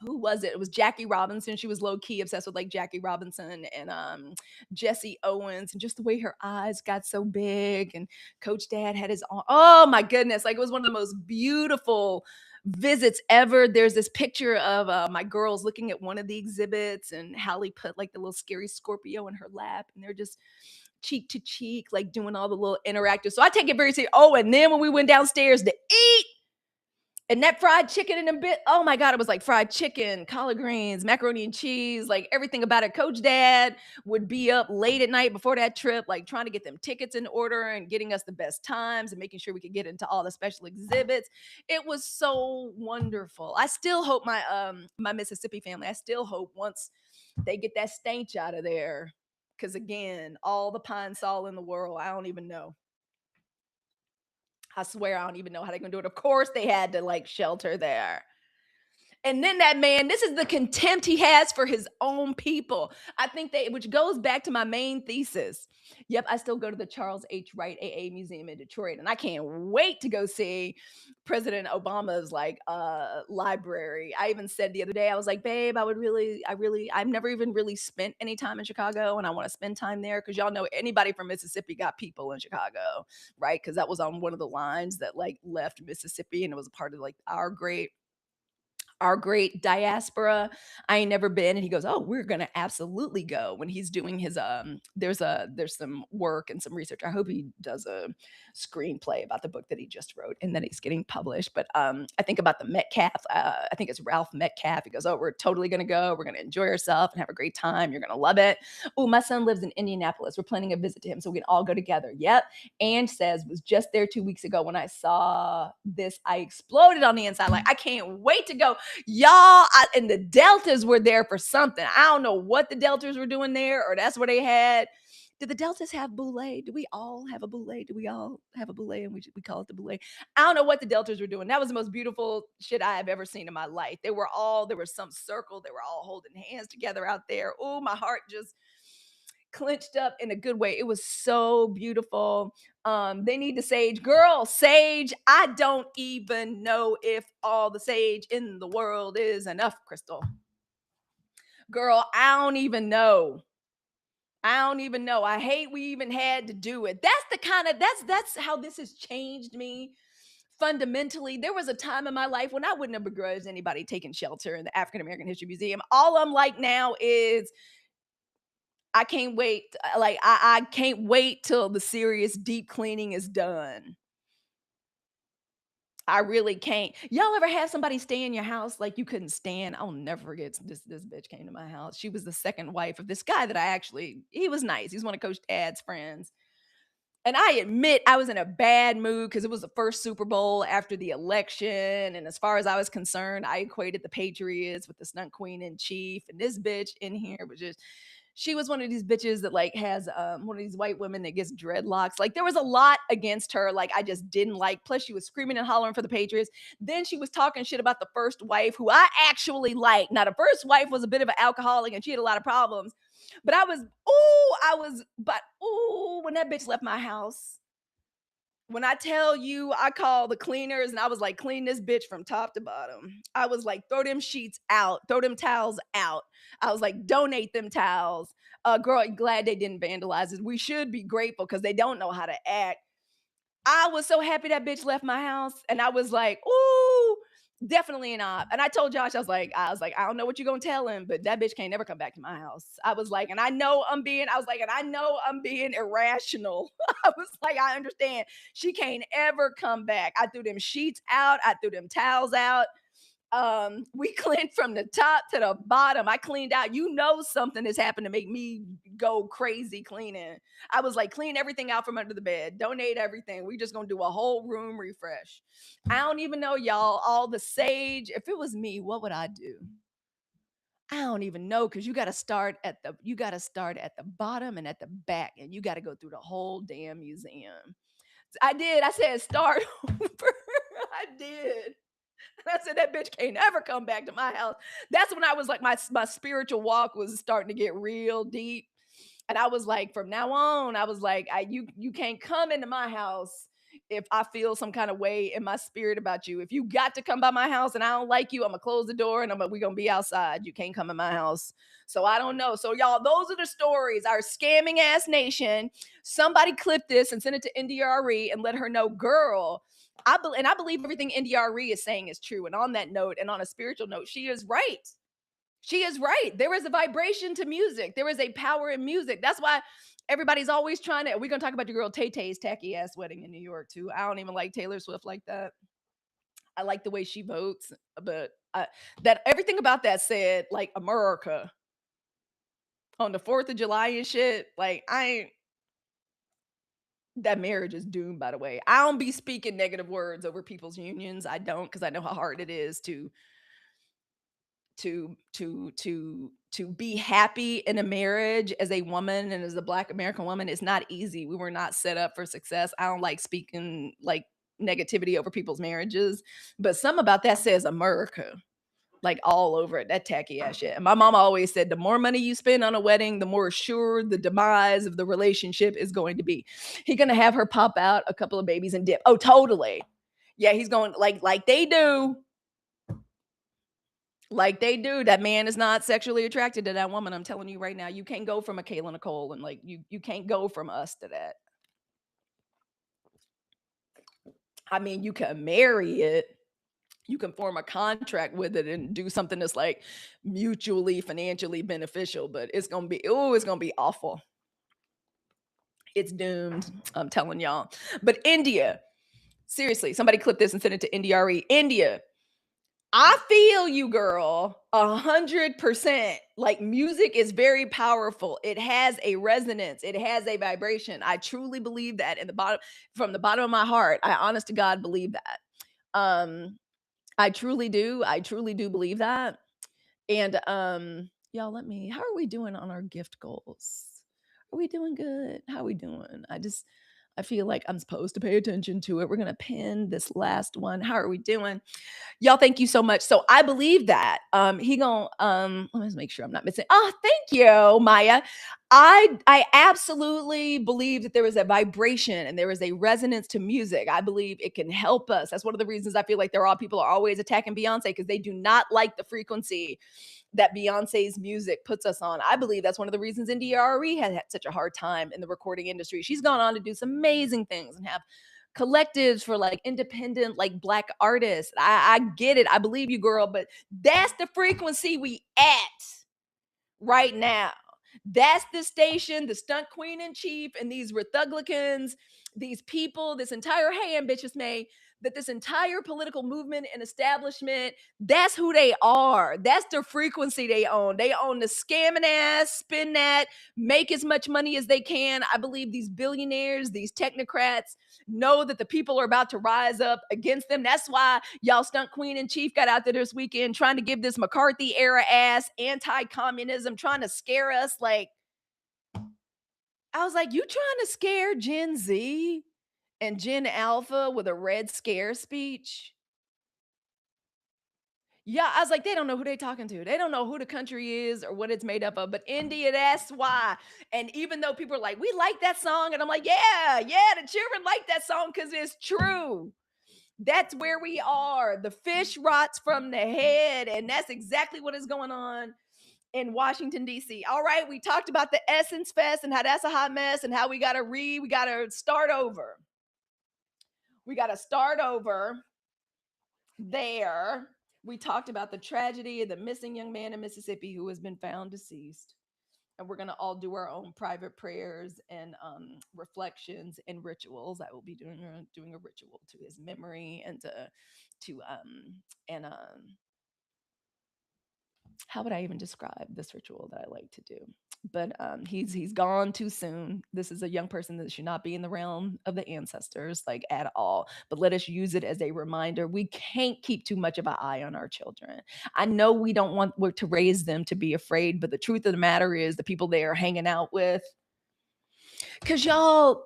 Who was it? It was Jackie Robinson. She was low key obsessed with like Jackie Robinson and Jesse Owens, and just the way her eyes got so big. And Coach Dad had his arm. Oh my goodness. Like, it was one of the most beautiful visits ever. There's this picture of my girls looking at one of the exhibits, and Hallie put like the little scary Scorpio in her lap, and they're just cheek to cheek, like doing all the little interactive. So I take it very seriously. Oh, and then when we went downstairs to eat, and that fried chicken in a bit, oh my God, it was like fried chicken, collard greens, macaroni and cheese, like everything about it. Coach Dad would be up late at night before that trip, like trying to get them tickets in order and getting us the best times and making sure we could get into all the special exhibits. It was so wonderful. I still hope my Mississippi family, I still hope once they get that stench out of there. Because again, all the pine sol in the world, I don't even know. I swear I don't even know how they're gonna do it. Of course, they had to like shelter there. And then that man, this is the contempt he has for his own people. I think which goes back to my main thesis. Yep, I still go to the Charles H. Wright AA Museum in Detroit, and I can't wait to go see President Obama's like library. I even said the other day, I was like, babe, I've never even really spent any time in Chicago, and I want to spend time there because y'all know anybody from Mississippi got people in Chicago, right? Because that was on one of the lines that like left Mississippi, and it was a part of like our great diaspora. I ain't never been. And he goes, oh, we're gonna absolutely go when he's doing his there's some work and some research. I hope he does a screenplay about the book that he just wrote and that he's getting published. But I think about the Metcalf, I think it's Ralph Metcalf. He goes, oh, we're totally gonna go, we're gonna enjoy ourselves and have a great time, you're gonna love it. Oh, my son lives in Indianapolis, we're planning a visit to him so we can all go together. Yep. And says was just there 2 weeks ago. When I saw this, I exploded on the inside. Like, I can't wait to go. Y'all, and the Deltas were there for something. I don't know what the Deltas were doing there, or that's where they had. Did the Deltas have boule? Do we all have a boule? Do we all have a boule and we call it the boule? I don't know what the Deltas were doing. That was the most beautiful shit I have ever seen in my life. There was some circle. They were all holding hands together out there. Oh, my heart just clenched up in a good way. It was so beautiful. They need the sage. Girl, sage. I don't even know if all the sage in the world is enough, Crystal. Girl, I don't even know. I don't even know. I hate we even had to do it. That's the kind of that's how this has changed me fundamentally. There was a time in my life when I wouldn't have begrudged anybody taking shelter in the African American History Museum. All I'm like now is I can't wait. I can't wait till the serious deep cleaning is done. I really can't. Y'all ever have somebody stay in your house like you couldn't stand? I'll never forget this bitch came to my house. She was the second wife of this guy that he was nice. He's one of Coach Tad's friends. And I admit I was in a bad mood because it was the first Super Bowl after the election. And as far as I was concerned, I equated the Patriots with the stunt queen in chief. And this bitch in here was just, she was one of these bitches that like has one of these white women that gets dreadlocks. Like there was a lot against her. Like I just didn't like. Plus, she was screaming and hollering for the Patriots. Then she was talking shit about the first wife, who I actually liked. Now, the first wife was a bit of an alcoholic and she had a lot of problems. But when that bitch left my house, when I tell you, I called the cleaners and I was like, clean this bitch from top to bottom. I was like, throw them sheets out, throw them towels out. I was like, donate them towels. Girl, glad they didn't vandalize it. We should be grateful because they don't know how to act. I was so happy that bitch left my house, and I was like, "Ooh, definitely not." And I told Josh, I was like, "I don't know what you're gonna tell him, but that bitch can't never come back to my house." I know I'm being irrational. I was like, I understand. She can't ever come back. I threw them sheets out. I threw them towels out. We cleaned from the top to the bottom. I cleaned out. You know something has happened to make me go crazy cleaning. I was like, clean everything out from under the bed, donate everything. We just gonna do a whole room refresh. I don't even know, y'all. All the sage. If it was me, what would I do? I don't even know because you gotta start at the bottom and at the back, and you gotta go through the whole damn museum. I did. I said start over. I did. I said that bitch can't ever come back to my house. That's when I was like, my spiritual walk was starting to get real deep. And I was like, from now on, I was like, you can't come into my house if I feel some kind of way in my spirit about you. If you got to come by my house and I don't like you, I'm gonna close the door and we're gonna be outside. You can't come in my house. So I don't know. So y'all, those are the stories. Our scamming ass nation. Somebody clip this and send it to NDRE and let her know, girl. I believe everything NDRE is saying is true. And on that note, and on a spiritual note, she is right. She is right. There is a vibration to music. There is a power in music. That's why everybody's always trying to. We're gonna talk about your girl Tay Tay's tacky ass wedding in New York too. I don't even like Taylor Swift like that. I like the way she votes, but that everything about that said like America on the 4th of July and shit. Like I ain't. That marriage is doomed. By the way, I don't be speaking negative words over people's unions. I don't because I know how hard it is to be happy in a marriage as a woman and as a black American woman. Is not easy. We were not set up for success. I don't like speaking like negativity over people's marriages, but some about that says America like all over it. That tacky ass shit. And my mama always said the more money you spend on a wedding, the more sure the demise of the relationship is going to be. He's gonna have her pop out a couple of babies and dip. Oh, totally. Yeah, he's going like they do. Like they do. That man is not sexually attracted to that woman. I'm telling you right now. You can't go from a Kayla Nicole and like you can't go from us to that. I mean, you can marry it. You can form a contract with it and do something that's like mutually financially beneficial, but it's gonna be awful. It's doomed. I'm telling y'all. But India, seriously, somebody clip this and send it to NDRE. India, I feel you, girl, 100%. Like music is very powerful. It has a resonance. It has a vibration. I truly believe that from the bottom of my heart. I honest to God believe that. Um, I truly do. I truly do believe that. And y'all, how are we doing on our gift goals? Are we doing good? How are we doing? I feel like I'm supposed to pay attention to it. We're gonna pin this last one. How are we doing? Y'all, thank you so much. So I believe that. He gonna let me just make sure I'm not missing. Oh, thank you, Maya. I absolutely believe that there is a vibration and there is a resonance to music. I believe it can help us. That's one of the reasons I feel like people are always attacking Beyonce because they do not like the frequency that Beyonce's music puts us on. I believe that's one of the reasons Arie has had such a hard time in the recording industry. She's gone on to do some amazing things and have collectives for like independent like black artists. I get it. I believe you, girl, but that's the frequency we at right now. That's the station, the stunt queen in chief, and these Republicans, these people, this entire hey ambitious May, that this entire political movement and establishment, that's who they are. That's the frequency they own. They own the scamming ass, spin that, make as much money as they can. I believe these billionaires, these technocrats know that the people are about to rise up against them. That's why y'all stunt queen in chief got out there this weekend trying to give this McCarthy era ass anti-communism, trying to scare us. Like, I was like, you trying to scare Gen Z and Gen Alpha with a red scare speech? Yeah, I was like, they don't know who they talking to. They don't know who the country is or what it's made up of. But India, that's why. And even though people are like, we like that song, and I'm like, yeah, the children like that song because it's true. That's where we are. The fish rots from the head, and that's exactly what is going on in Washington D.C. All right, we talked about the Essence Fest and how that's a hot mess, and how we gotta start over. We gotta start over there. We talked about the tragedy of the missing young man in Mississippi who has been found deceased. And we're going to all do our own private prayers and reflections and rituals. I will be doing a ritual to his memory and to and how would I even describe this ritual that I like to do? But he's gone too soon. This is a young person that should not be in the realm of the ancestors, like at all. But let us use it as a reminder. We can't keep too much of an eye on our children. I know we don't want to raise them to be afraid, but the truth of the matter is the people they are hanging out with, because y'all,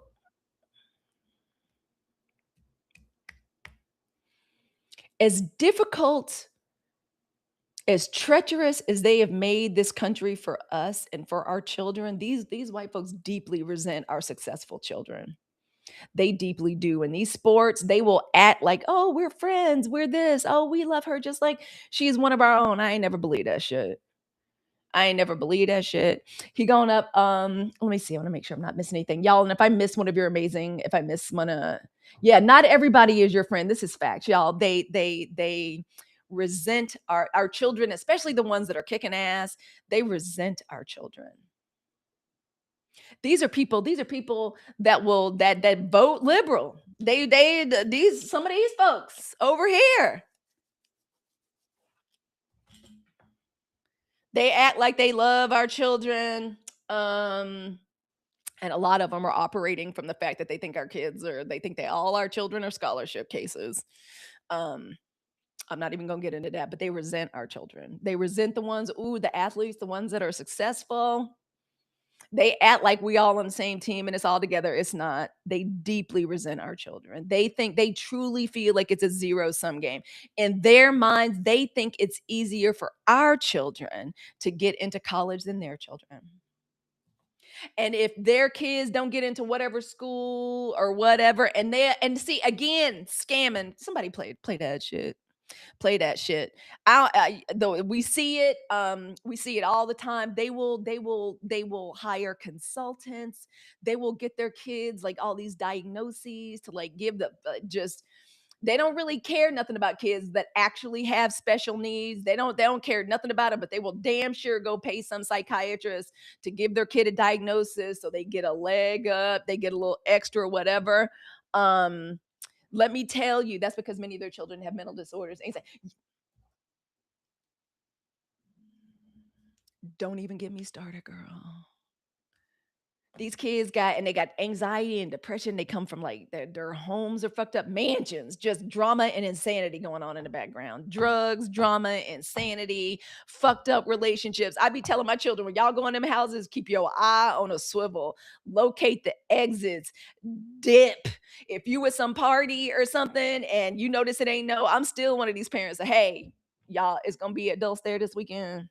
as difficult, as treacherous as they have made this country for us and for our children, these white folks deeply resent our successful children. They deeply do. In these sports, they will act like, oh, we're friends, we're this, oh, we love her just like she's one of our own. I ain't never believe that shit. I ain't never believe that shit. He going up. Let me see. I want to make sure I'm not missing anything. Y'all, and if I miss one of your amazing, if I miss one yeah, not everybody is your friend. This is facts, y'all. They resent our children, especially the ones that are kicking ass. They resent our children. These are people that vote liberal. These some of these folks over here, they act like they love our children. And a lot of them are operating from the fact that they think they all our children are scholarship cases. Um, I'm not even gonna get into that, but they resent our children. They resent the ones, ooh, the athletes, the ones that are successful. They act like we all on the same team and it's all together. It's not. They deeply resent our children. They truly feel like it's a zero sum game. In their minds, they think it's easier for our children to get into college than their children. And if their kids don't get into whatever school or whatever, and see again, scamming, somebody play that shit. Play that shit. Though we see it all the time. They will hire consultants. They will get their kids like all these diagnoses to like give the just they don't really care nothing about kids that actually have special needs. They don't care nothing about it, but they will damn sure go pay some psychiatrist to give their kid a diagnosis so they get a leg up, they get a little extra whatever. Um let me tell you, that's because many of their children have mental disorders. Don't even get me started, girl. These kids they got anxiety and depression. They come from like their homes are fucked up mansions, just drama and insanity going on in the background. Drugs, drama, insanity, fucked up relationships. I be telling my children when y'all go in them houses, keep your eye on a swivel, locate the exits, dip. If you with some party or something and you notice it ain't no, I'm still one of these parents that, hey, y'all, it's gonna be adults there this weekend.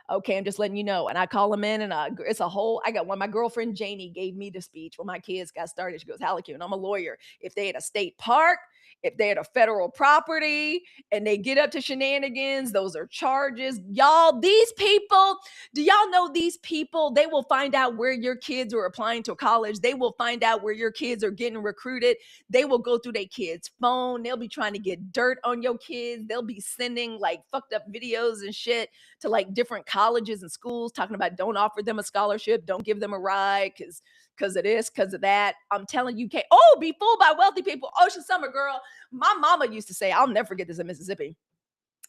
Okay, I'm just letting you know. And I call them in, and it's a whole. I got one. My girlfriend Janie gave me the speech when my kids got started. She goes, Halicue, and I'm a lawyer. If they had a state park, if they had a federal property, and they get up to shenanigans, those are charges. Y'all, these people, do y'all know these people? They will find out where your kids are applying to college. They will find out where your kids are getting recruited. They will go through their kids' phone. They'll be trying to get dirt on your kids. They'll be sending like fucked up videos and shit to like different colleges and schools talking about don't offer them a scholarship, don't give them a ride because of this, because of that. I'm telling you, can't be fooled by wealthy people. Ocean Summer, girl. My mama used to say, I'll never forget this in Mississippi.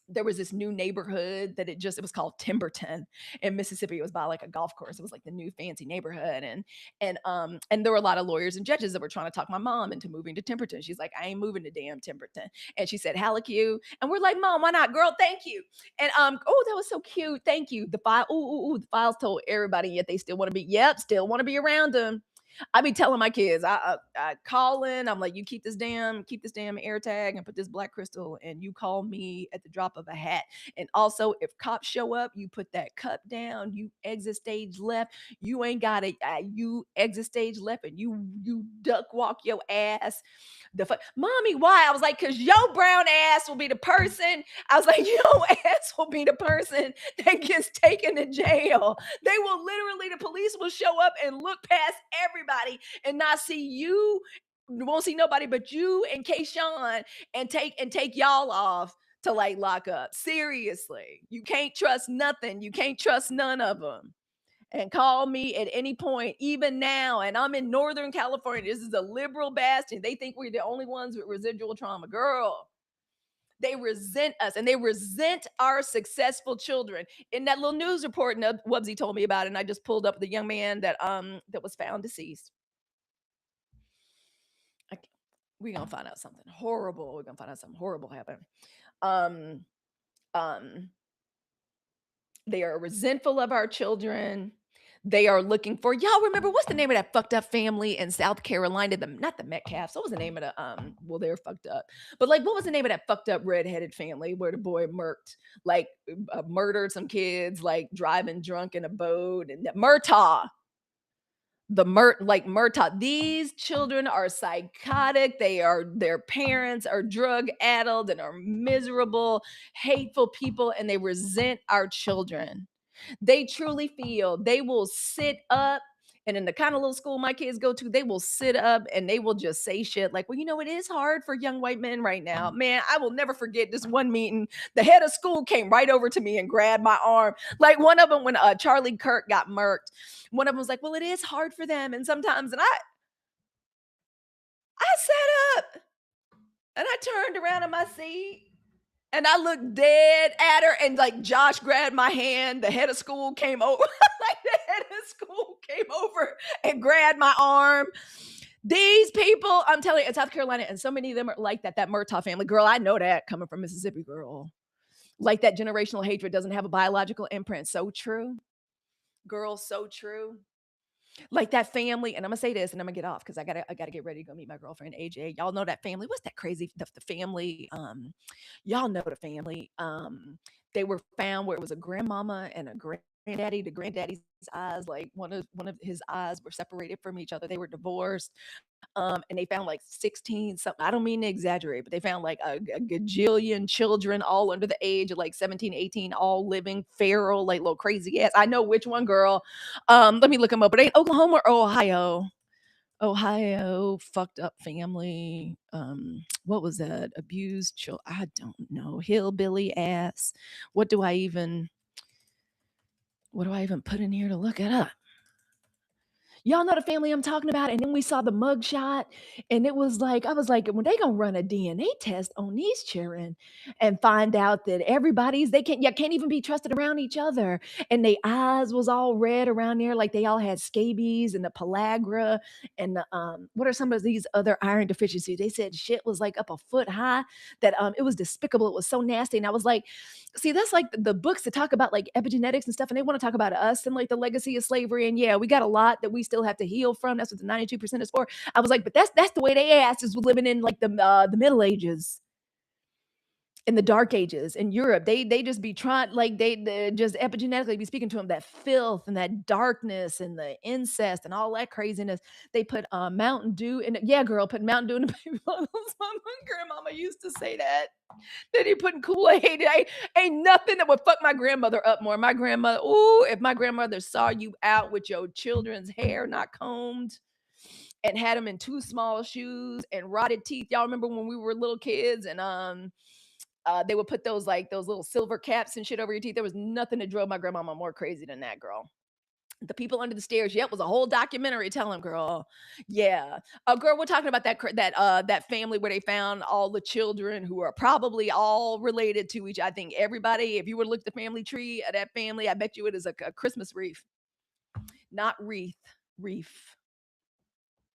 There was this new neighborhood that it was called Timberton in Mississippi. It was by like a golf course. It was like the new fancy neighborhood. And there were a lot of lawyers and judges that were trying to talk my mom into moving to Timberton. She's like, I ain't moving to damn Timberton. And she said, Halicue. And we're like, Mom, why not? Girl, thank you. And oh, that was so cute. Thank you. The file, the files told everybody, yet they still want to be, still want to be around them. I be telling my kids, I call in. I'm like, you keep this damn air tag and put this black crystal, and you call me at the drop of a hat. And also, if cops show up, you put that cup down. You exit stage left. You ain't got it. You exit stage left, and you duck walk your ass. Mommy, why? I was like, cause your brown ass will be the person. I was like, your ass will be the person that gets taken to jail. They will literally, the police will show up and look past everybody and not see you, won't see nobody but you and Kayshawn, and take y'all off to like lock up. Seriously. You can't trust nothing. You can't trust none of them. And call me at any point, even now. And I'm in Northern California. This is a liberal bastion. They think we're the only ones with residual trauma. Girl, they resent us, and they resent our successful children. In that little news report, Wubsy told me about it, and I just pulled up the young man that was found deceased. We're gonna find out something horrible. We're gonna find out something horrible happened. Um, um, they are resentful of our children. They are looking for, y'all remember what's the name of that fucked up family in South Carolina? Not the Metcalfs. What was the name of the well, they're fucked up. But like, what was the name of that fucked up redheaded family where the boy murdered some kids, like driving drunk in a boat, and Murtaugh. Murtaugh. These children are psychotic. Their parents are drug addled and are miserable, hateful people, and they resent our children. They truly feel they will sit up, and in the kind of little school my kids go to, they will sit up and they will just say shit like, well, it is hard for young white men right now. Man, I will never forget this one meeting. The head of school came right over to me and grabbed my arm. Like one of them, when Charlie Kirk got murked, one of them was like, well, it is hard for them. And sometimes, and I sat up and I turned around in my seat. And I looked dead at her, and like Josh grabbed my hand. The head of school came over. Like the head of school came over and grabbed my arm. These people, I'm telling you, in South Carolina, and so many of them are like that Murtaugh family. Girl, I know that coming from Mississippi, girl. Like that generational hatred doesn't have a biological imprint. So true. Girl, so true. Like that family, and I'm gonna say this, and I'm gonna get off because I gotta get ready to go meet my girlfriend AJ. Y'all know that family. What's that crazy the family? Y'all know the family. They were found where it was a grandmama and a granddaddy. The granddaddy's eyes, like one of his eyes, were separated from each other. They were divorced. And they found like 16 something. I don't mean to exaggerate, but they found like a gajillion children, all under the age of like 17, 18, all living feral, like little crazy ass. I know which one, girl. Let me look them up. But ain't Oklahoma or Ohio? Ohio fucked up family. What was that? Abused children. I don't know. Hillbilly ass. What do I even put in here to look it up? Y'all know the family I'm talking about. And then we saw the mug shot, and it was like, I was like, when they gonna run a DNA test on these children and find out that they can't even be trusted around each other. And their eyes was all red around there, like they all had scabies and the pellagra and the what are some of these other iron deficiencies? They said shit was like up a foot high, that it was despicable. It was so nasty. And I was like, see, that's like the books that talk about like epigenetics and stuff, and they want to talk about us and like the legacy of slavery. And yeah, we got a lot that we still have to heal from. That's what the 92% is for. I was like, but that's the way they asses were living in like the Middle Ages. in the dark ages in Europe, they just be trying like they just epigenetically be speaking to them that filth and that darkness and the incest and all that craziness. They put Mountain Dew in it. Yeah, girl, put Mountain Dew in the baby bottles. My grandmama used to say that. That he putting Kool-Aid. Ain't nothing that would fuck my grandmother up more. My grandmother, ooh, if my grandmother saw you out with your children's hair not combed and had them in too small shoes and rotted teeth. Y'all remember when we were little kids and they would put those like those little silver caps and shit over your teeth. There was nothing that drove my grandmama more crazy than that, girl. The People Under the Stairs, yep, was a whole documentary telling, girl. Yeah. Girl, we're talking about that family where they found all the children who are probably all related to each. I think everybody, if you were to look at the family tree of that family, I bet you it is a Christmas wreath, not wreath, reef.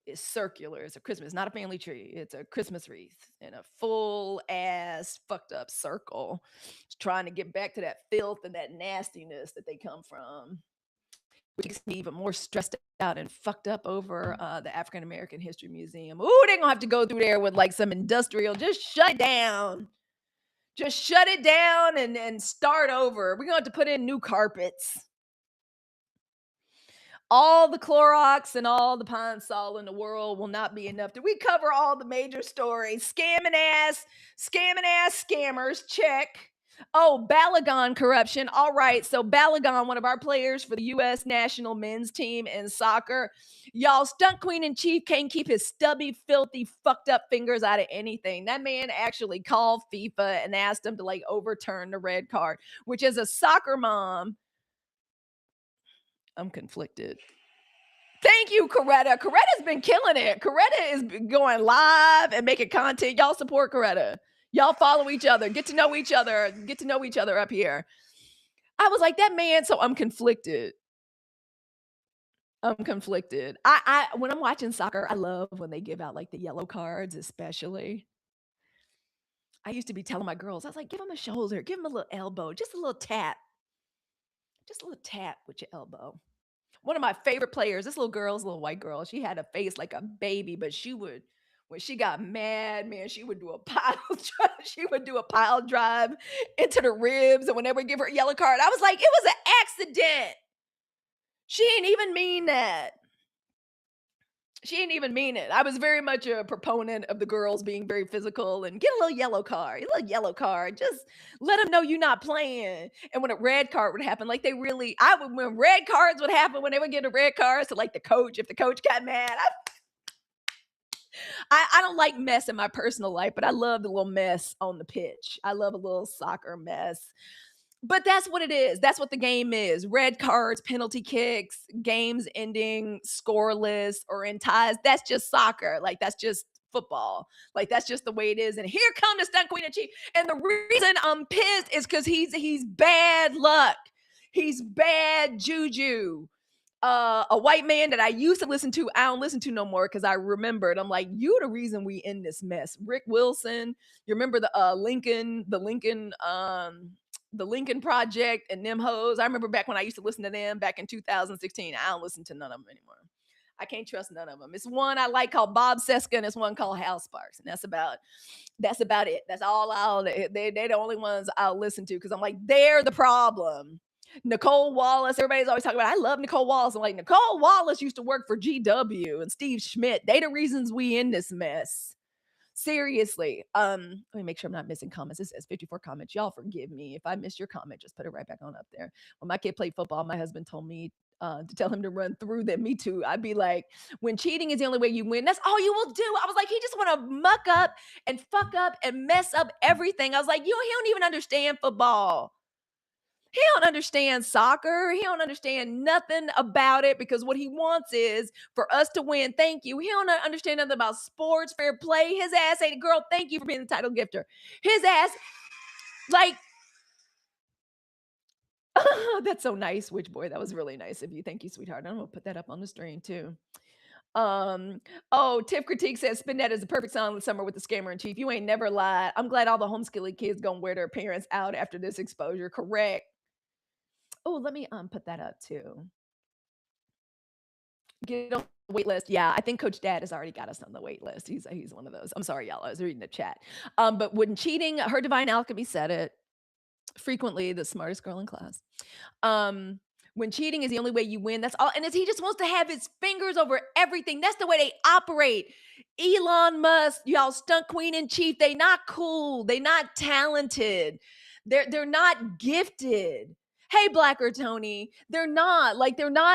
It's circular. It's a Christmas, not a family tree. It's a Christmas wreath in a full ass fucked up circle. It's trying to get back to that filth and that nastiness that they come from, which makes me even more stressed out and fucked up over the African American History Museum. Ooh, they're gonna have to go through there with like some industrial. Just shut it down. Just shut it down and start over. We're gonna have to put in new carpets. All the Clorox and all the Pine Sol in the world will not be enough. Did we cover all the major stories? Scamming ass scammers, check. Oh, Ballogan corruption. All right. So Ballogan, one of our players for the U.S. national men's team in soccer. Y'all, stunt queen in chief can't keep his stubby, filthy, fucked up fingers out of anything. That man actually called FIFA and asked them to like overturn the red card, which is a soccer mom. I'm conflicted. Thank you, Coretta. Coretta's been killing it. Coretta is going live and making content. Y'all support Coretta. Y'all follow each other. Get to know each other. Get to know each other up here. I was like, that man, so I'm conflicted. I'm conflicted. I when I'm watching soccer, I love when they give out like the yellow cards, especially. I used to be telling my girls, I was like, give him a shoulder, give him a little elbow, just a little tap. Just a little tap with your elbow. One of my favorite players, this little girl, this little white girl, she had a face like a baby, but she would, when she got mad, man, she would do a pile drive. She would do a pile drive into the ribs, and whenever give her a yellow card, I was like, it was an accident. She ain't even mean that. She didn't even mean it. I was very much a proponent of the girls being very physical and get a little yellow card, a little yellow card. Just let them know you're not playing. And when a red card would happen, like they really, I would, when red cards would happen, when they would get a red card, so like the coach, if the coach got mad, I don't like mess in my personal life, but I love the little mess on the pitch. I love a little soccer mess. But that's what it is. That's what the game is. Red cards, penalty kicks, games ending scoreless or in ties. That's just soccer. Like that's just football. Like that's just the way it is. And here comes the stunt queen and chief. And the reason I'm pissed is because he's bad luck. He's bad juju. A white man that I used to listen to, I don't listen to no more because I remembered. I'm like, you the reason we in this mess. Rick Wilson, you remember the Lincoln Project and them hoes. I remember back when I used to listen to them back in 2016. I don't listen to none of them anymore. I can't trust none of them. It's one I like called Bob Seska and it's one called Hal Sparks, and that's about it. That's all they're the only ones I'll listen to because I'm like they're the problem. Nicole Wallace, everybody's always talking about. I love Nicole Wallace. I'm like Nicole Wallace used to work for GW and Steve Schmidt. They the reasons we in this mess. Seriously. Let me make sure I'm not missing comments. This says 54 comments. Y'all forgive me. If I missed your comment, just put it right back on up there. When my kid played football, my husband told me to tell him to run through them. Me too. I'd be like, when cheating is the only way you win, that's all you will do. I was like, he just want to muck up and fuck up and mess up everything. I was like, he don't even understand football. He don't understand soccer. He don't understand nothing about it because what he wants is for us to win. Thank you. He don't understand nothing about sports, fair play. His ass ain't, girl, thank you for being the title gifter. His ass, like, that's so nice, Witch Boy. That was really nice of you. Thank you, sweetheart. I'm gonna put that up on the stream too. Tiff Critique says Spinetta is the perfect song this summer with the scammer in chief. You ain't never lied. I'm glad all the homeschooling kids gonna wear their parents out after this exposure. Correct. Oh, let me put that up too. Get on Wait list. Yeah, I think Coach Dad has already got us on the wait list. He's one of those. I'm sorry, y'all. I was reading the chat. But when cheating, her divine alchemy said it frequently, the smartest girl in class. Um, when cheating is the only way you win, that's all. And he just wants to have his fingers over everything. That's the way they operate. Elon Musk, y'all stunt queen in chief. They not cool. They not talented. They're not gifted. Hey, Blacker Tony, they're not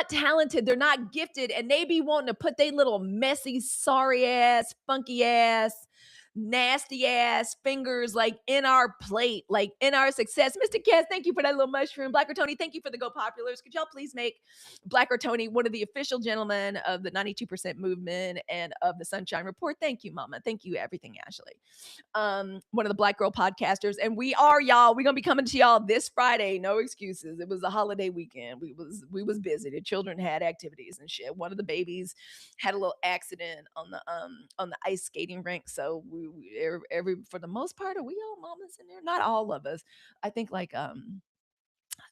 talented. They're not gifted, and they be wanting to put they little messy, sorry ass, funky ass, nasty ass fingers like in our plate, like in our success. Mr. Cass, thank you for that little mushroom. Blacker Tony, thank you for the Go Populars. Could y'all please make Blacker Tony one of the official gentlemen of the 92% movement and of the Sunshine Report? Thank you, Mama. Thank you, everything, Ashley. One of the Black Girl podcasters, and we are, y'all. We're gonna be coming to y'all this Friday. No excuses. It was a holiday weekend. We was busy. The children had activities and shit. One of the babies had a little accident on the ice skating rink. So every for the most part, are we all mamas in there? Not all of us. I think like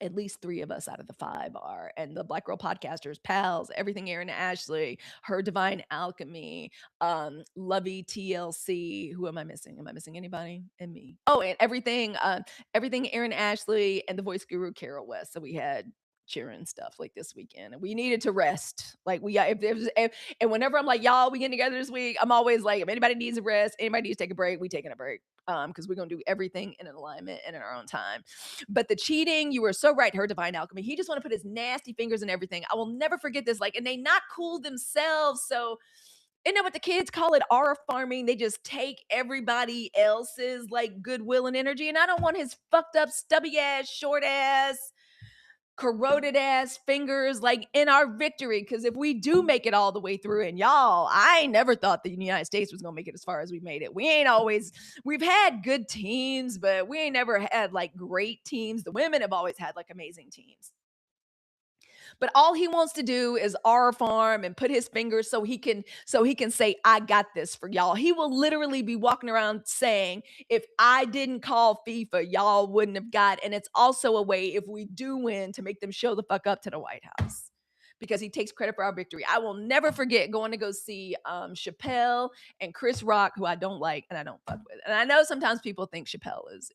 at least three of us out of the five are. And the Black Girl Podcasters, pals, everything Aaron Ashley, her Divine Alchemy, Lovey TLC. Who am I missing? Am I missing anybody? And me. Oh, and everything Aaron Ashley and the voice guru Carol West. So we had cheering stuff like this weekend, and we needed to rest. Like if and whenever I'm like, y'all, we getting together this week, I'm always like, if anybody needs a rest, anybody needs to take a break, we taking a break. Because we're gonna do everything in an alignment and in our own time. But the cheating, you were so right. Her divine alchemy. He just want to put his nasty fingers in everything. I will never forget this. Like, and they not cool themselves. So, isn't that what the kids call it? R farming. They just take everybody else's like goodwill and energy. And I don't want his fucked up, stubby ass, short ass, corroded ass fingers like in our victory. Because if we do make it all the way through, and y'all, I ain't never thought the United States was gonna make it as far as we made it. We've had good teams, but we ain't never had like great teams. The women have always had like amazing teams. But all he wants to do is R farm and put his fingers so he can say, I got this for y'all. He will literally be walking around saying, if I didn't call FIFA, y'all wouldn't have got. And it's also a way, if we do win, to make them show the fuck up to the White House. Because he takes credit for our victory. I will never forget going to go see Chappelle and Chris Rock, who I don't like and I don't fuck with. And I know sometimes people think Chappelle is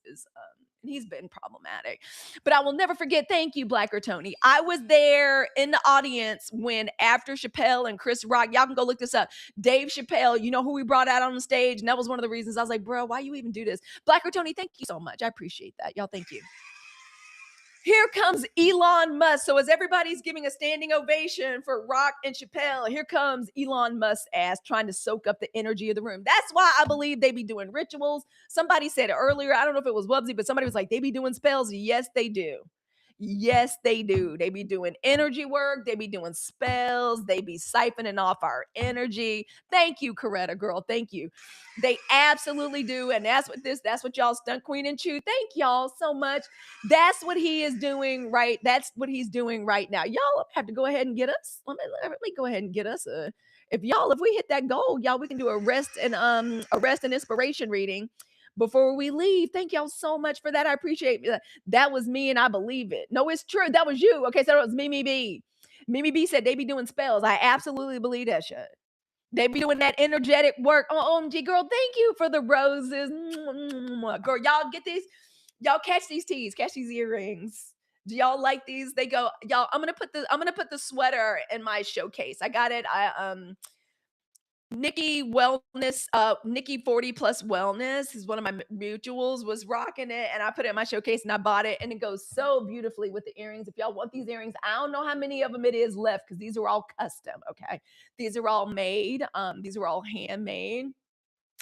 he's been problematic. But I will never forget, thank you, Blacker Tony. I was there in the audience when after Chappelle and Chris Rock, y'all can go look this up. Dave Chappelle, you know who we brought out on the stage? And that was one of the reasons I was like, bro, why you even do this? Blacker Tony, thank you so much. I appreciate that. Y'all, thank you. Here comes Elon Musk. So as everybody's giving a standing ovation for Rock and Chappelle, here comes Elon Musk's ass trying to soak up the energy of the room. That's why I believe they be doing rituals. Somebody said it earlier. I don't know if it was Wubsy, but somebody was like, they be doing spells. Yes, they do. Yes, they do. They be doing energy work. They be doing spells. They be siphoning off our energy. Thank you, Coretta girl. Thank you. They absolutely do. And that's what y'all stunt queen and chew. Thank y'all so much. That's what he is doing right. That's what he's doing right now. Y'all have to go ahead and get us. Let me go ahead and get us if we hit that goal, y'all, we can do a rest and inspiration reading before we leave. Thank y'all so much for that. I appreciate it. That was me and I believe it. No, it's true. That was you. Okay, so it was Mimi B. Mimi B said they be doing spells. I absolutely believe that shit. They be doing that energetic work. Oh, OMG, girl, thank you for the roses. Girl, y'all get these. Y'all catch these teas, catch these earrings. Do y'all like these? They go, y'all. I'm gonna put the sweater in my showcase. I got it. Nikki Wellness, Nikki 40 Plus Wellness is one of my mutuals, was rocking it, and I put it in my showcase and I bought it, and it goes so beautifully with the earrings. If y'all want these earrings, I don't know how many of them it is left because these are all custom. Okay, these are all made. These are all handmade.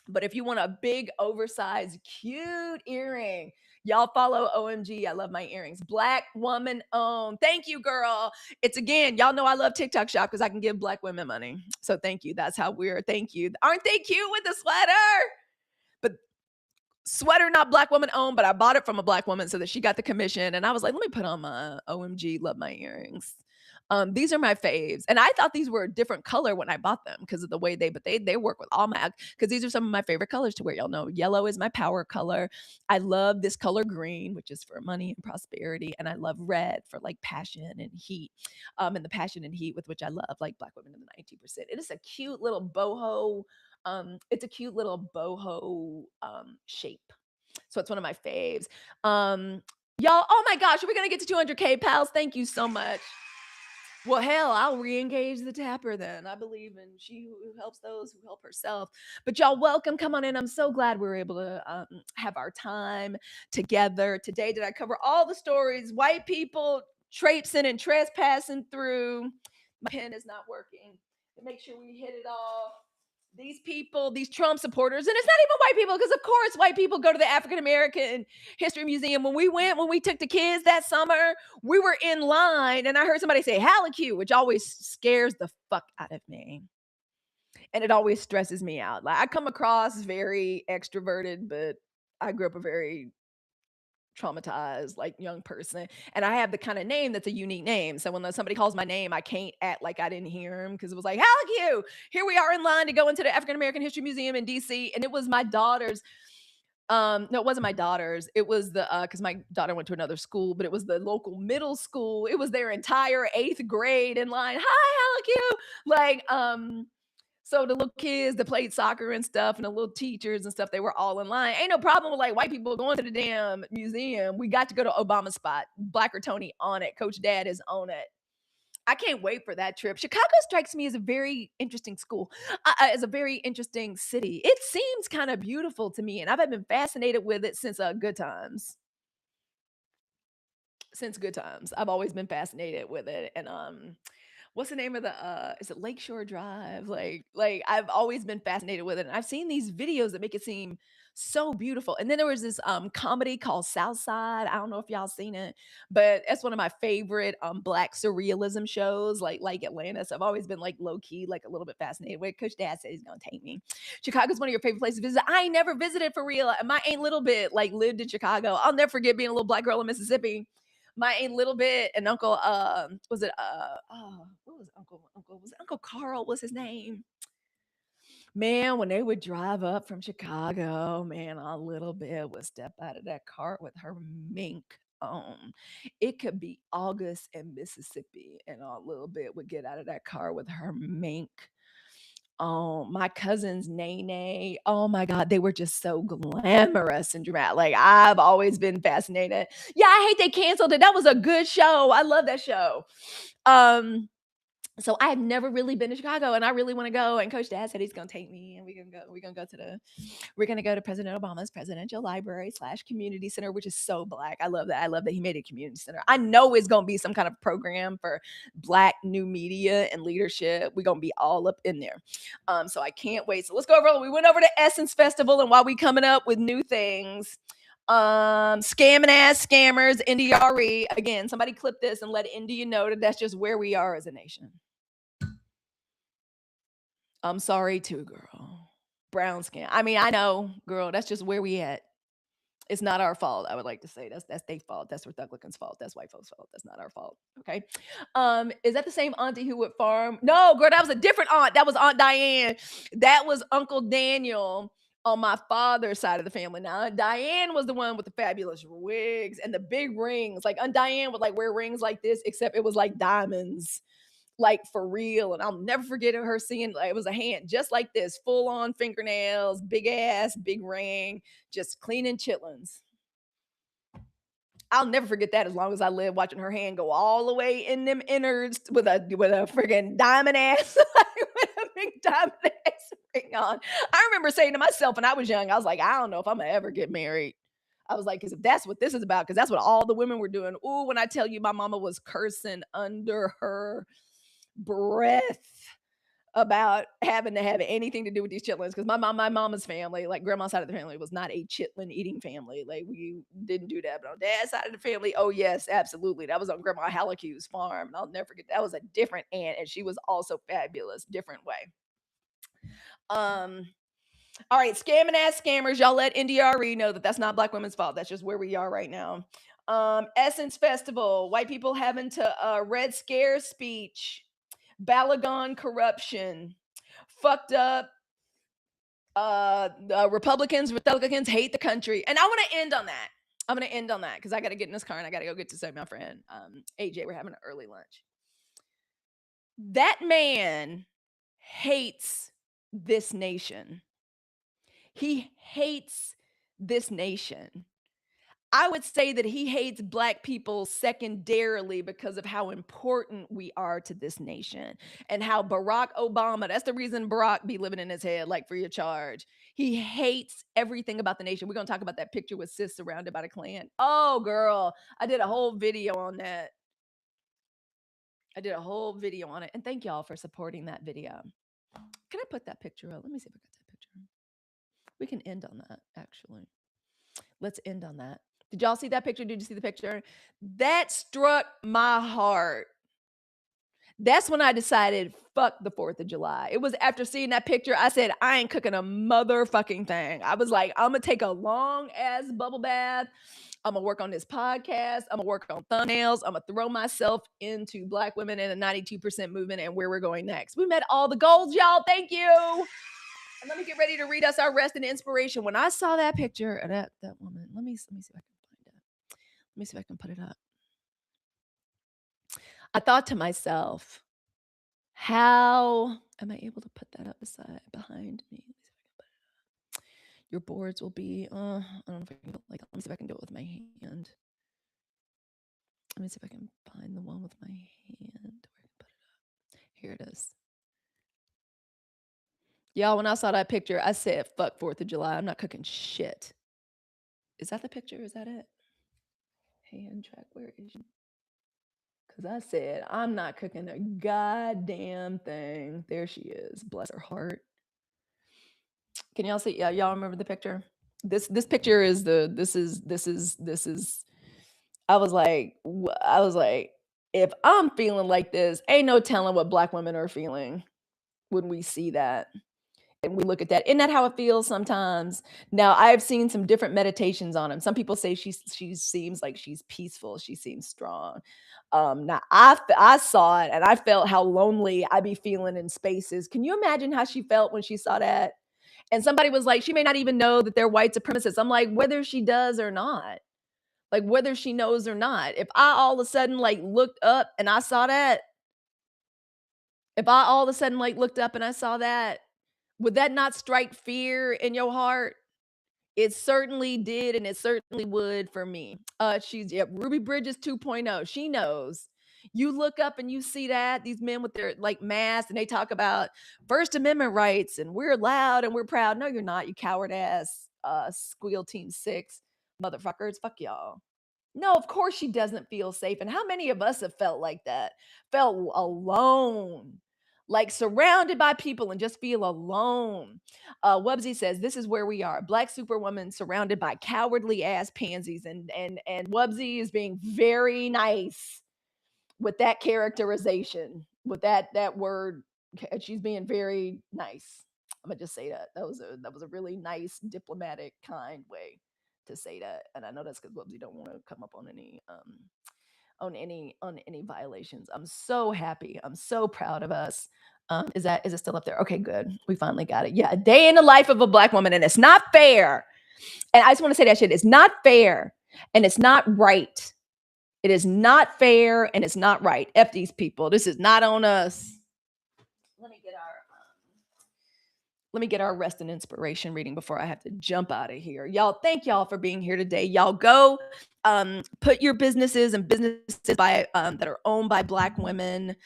But if you want a big, oversized, cute earring, y'all follow OMG. I love my earrings. Black woman owned. Thank you, girl. It's again, y'all know I love TikTok shop because I can give black women money. So thank you. That's how we're. Thank you. Aren't they cute with the sweater? But sweater not black woman owned, but I bought it from a black woman so that she got the commission. And I was like, let me put on my OMG, love my earrings. These are my faves, and I thought these were a different color when I bought them because of the way they work with all my, because these are some of my favorite colors to wear. Y'all know yellow is my power color. I love this color green, which is for money and prosperity, and I love red for like passion and heat. And the passion and heat with which I love, like Black women in the 19%. It is a cute little boho. It's a cute little boho shape. So it's one of my faves. Y'all, oh my gosh, we're gonna get to 200K pals. Thank you so much. Well, hell, I'll re-engage the tapper then. I believe in she who helps those who help herself. But y'all, welcome. Come on in. I'm so glad we were able to have our time together today. Did I cover all the stories? White people traipsing and trespassing through. My pen is not working. Make sure we hit it all. These people, these Trump supporters, and it's not even white people, because of course white people go to the African American History Museum. When we took the kids that summer, we were in line, and I heard somebody say Halicue, which always scares the fuck out of me. And it always stresses me out. Like, I come across very extroverted, but I grew up a very traumatized like young person, and I have the kind of name that's a unique name. So when somebody calls my name, I can't act like I didn't hear him, because it was like, Halicue, here we are in line to go into the African American History Museum in DC. And it was my daughter's, no, it wasn't my daughter's, it was the because my daughter went to another school, but it was the local middle school. It was their entire 8th grade in line. Hi, Halicue. Like, so the little kids that played soccer and stuff, and the little teachers and stuff, they were all in line. Ain't no problem with like white people going to the damn museum. We got to go to Obama spot. Black or Tony on it. Coach Dad is on it. I can't wait for that trip. Chicago strikes me as a very interesting school, as a very interesting city. It seems kind of beautiful to me, and I've been fascinated with it since Good Times. Since Good Times, I've always been fascinated with it, and what's the name of the is it Lakeshore Drive? Like I've always been fascinated with it. And I've seen these videos that make it seem so beautiful. And then there was this comedy called Southside. I don't know if y'all seen it, but that's one of my favorite black surrealism shows, like Atlantis. I've always been like low key, like a little bit fascinated with it. Coach Dad said he's gonna take me. Chicago's one of your favorite places to visit. I ain't never visited for real. My Aunt Little Bit like lived in Chicago. I'll never forget being a little black girl in Mississippi. My Aunt Little Bit and Uncle was it oh, what was Uncle was it Uncle Carl was his name. Man, when they would drive up from Chicago, man, Aunt Little Bit would step out of that car with her mink on. It could be August in Mississippi, and Aunt Little Bit would get out of that car with her mink. Oh, my cousins, Nene. Oh my God, they were just so glamorous and dramatic. Like, I've always been fascinated. Yeah, I hate they canceled it. That was a good show. I love that show. Um, so I have never really been to Chicago, and I really want to go. And Coach Dad said he's gonna take me, and we're gonna go to President Obama's Presidential Library slash Community Center, which is so black. I love that. I love that he made a community center. I know it's gonna be some kind of program for black new media and leadership. We're gonna be all up in there. So I can't wait. So let's go over. We went over to Essence Festival, and while we coming up with new things, scamming ass scammers, India Arie. Again, somebody clip this and let India know that that's just where we are as a nation. I'm sorry too, girl. Brown skin. I mean, I know, girl, that's just where we at. It's not our fault. I would like to say that's their fault. That's Republicans' fault. That's white folks' fault. That's not our fault. Okay. Is that the same auntie who would farm? No, girl, that was a different aunt. That was Aunt Diane. That was Uncle Daniel on my father's side of the family. Now, Aunt Diane was the one with the fabulous wigs and the big rings. Like Aunt Diane would like wear rings like this, except it was like diamonds, like for real. And I'll never forget her seeing like, it was a hand just like this, full on fingernails, big ass, big ring, just cleaning chitlins. I'll never forget that as long as I live, watching her hand go all the way in them innards with a friggin' diamond ass, with a big diamond ass ring on. I remember saying to myself when I was young, I was like, I don't know if I'm gonna ever get married. I was like, because if that's what this is about, because that's what all the women were doing. Ooh, when I tell you my mama was cursing under her breath about having to have anything to do with these chitlins, because my mama's family, like grandma's side of the family, was not a chitlin eating family. Like we didn't do that. But on dad's side of the family, oh yes, absolutely. That was on Grandma Halicue's farm. And I'll never forget that was a different aunt, and she was also fabulous, different way. All right, scamming ass scammers, y'all let NDRE know that that's not black women's fault. That's just where we are right now. Essence Festival, white people having to Red Scare speech, Ballogan corruption, fucked up Republicans hate the country. And I want to end on that. I'm going to end on that because I got to get in this car and I got to go get to see my friend AJ. We're having an early lunch. That man hates this nation. He hates this nation. I would say that he hates Black people secondarily because of how important we are to this nation and how Barack Obama, that's the reason Barack be living in his head like free of charge. He hates everything about the nation. We're going to talk about that picture with sis surrounded by the Klan. Oh, girl, I did a whole video on that. And thank y'all for supporting that video. Can I put that picture up? Let me see if I got that picture. We can end on that, actually. Let's end on that. Did y'all see that picture? Did you see the picture? That struck my heart. That's when I decided, fuck the 4th of July. It was after seeing that picture, I said, I ain't cooking a motherfucking thing. I was like, I'm going to take a long ass bubble bath. I'm going to work on this podcast. I'm going to work on thumbnails. I'm going to throw myself into Black women in a 92% movement and where we're going next. We met all the goals, y'all. Thank you. And let me get ready to read us our rest and inspiration. When I saw that picture of that woman, let me see if I can find it. Let me see if I can put it up. I thought to myself, how am I able to put that up behind me? Your boards will be, I don't know if I can, let me see if I can do it with my hand. Let me see if I can find the one with my hand. Where can I put it up? Here it is. Y'all, when I saw that picture, I said, fuck 4th of July. I'm not cooking shit. Is that the picture? Is that it? Hand track, where is you? Because I said, I'm not cooking a goddamn thing. There she is. Bless her heart. Can y'all see? Yeah, y'all remember the picture? This picture is this is I was like, if I'm feeling like this, ain't no telling what Black women are feeling when we see that. And we look at that. Isn't that how it feels sometimes? Now, I've seen some different meditations on him. Some people say she seems like she's peaceful. She seems strong. Now, I saw it and I felt how lonely I be feeling in spaces. Can you imagine how she felt when she saw that? And somebody was like, she may not even know that they're white supremacists. I'm like, whether she does or not, like whether she knows or not. If I all of a sudden like looked up and I saw that, would that not strike fear in your heart? It certainly did, and it certainly would for me. Ruby Bridges 2.0. She knows. You look up and you see that these men with their like masks and they talk about First Amendment rights and we're loud and we're proud. No, you're not, you coward ass squeal team 6 motherfuckers. Fuck y'all. No, of course she doesn't feel safe. And how many of us have felt like that? Felt alone, like surrounded by people and just feel alone. Wubsy says, this is where we are. Black superwoman surrounded by cowardly ass pansies. And Wubsy is being very nice with that characterization, with that word. She's being very nice. I'm gonna just say that. That was a really nice, diplomatic, kind way to say that. And I know that's because Wubsy don't want to come up on any violations. I'm so happy. I'm so proud of us. Is it still up there? Okay, good. We finally got it. Yeah, a day in the life of a Black woman, and it's not fair. And I just want to say that shit. It's not fair, and it's not right. It is not fair, and it's not right. F these people. This is not on us. Let me get our rest and inspiration reading before I have to jump out of here. Y'all, thank y'all for being here today. Y'all go put your businesses and businesses that are owned by Black women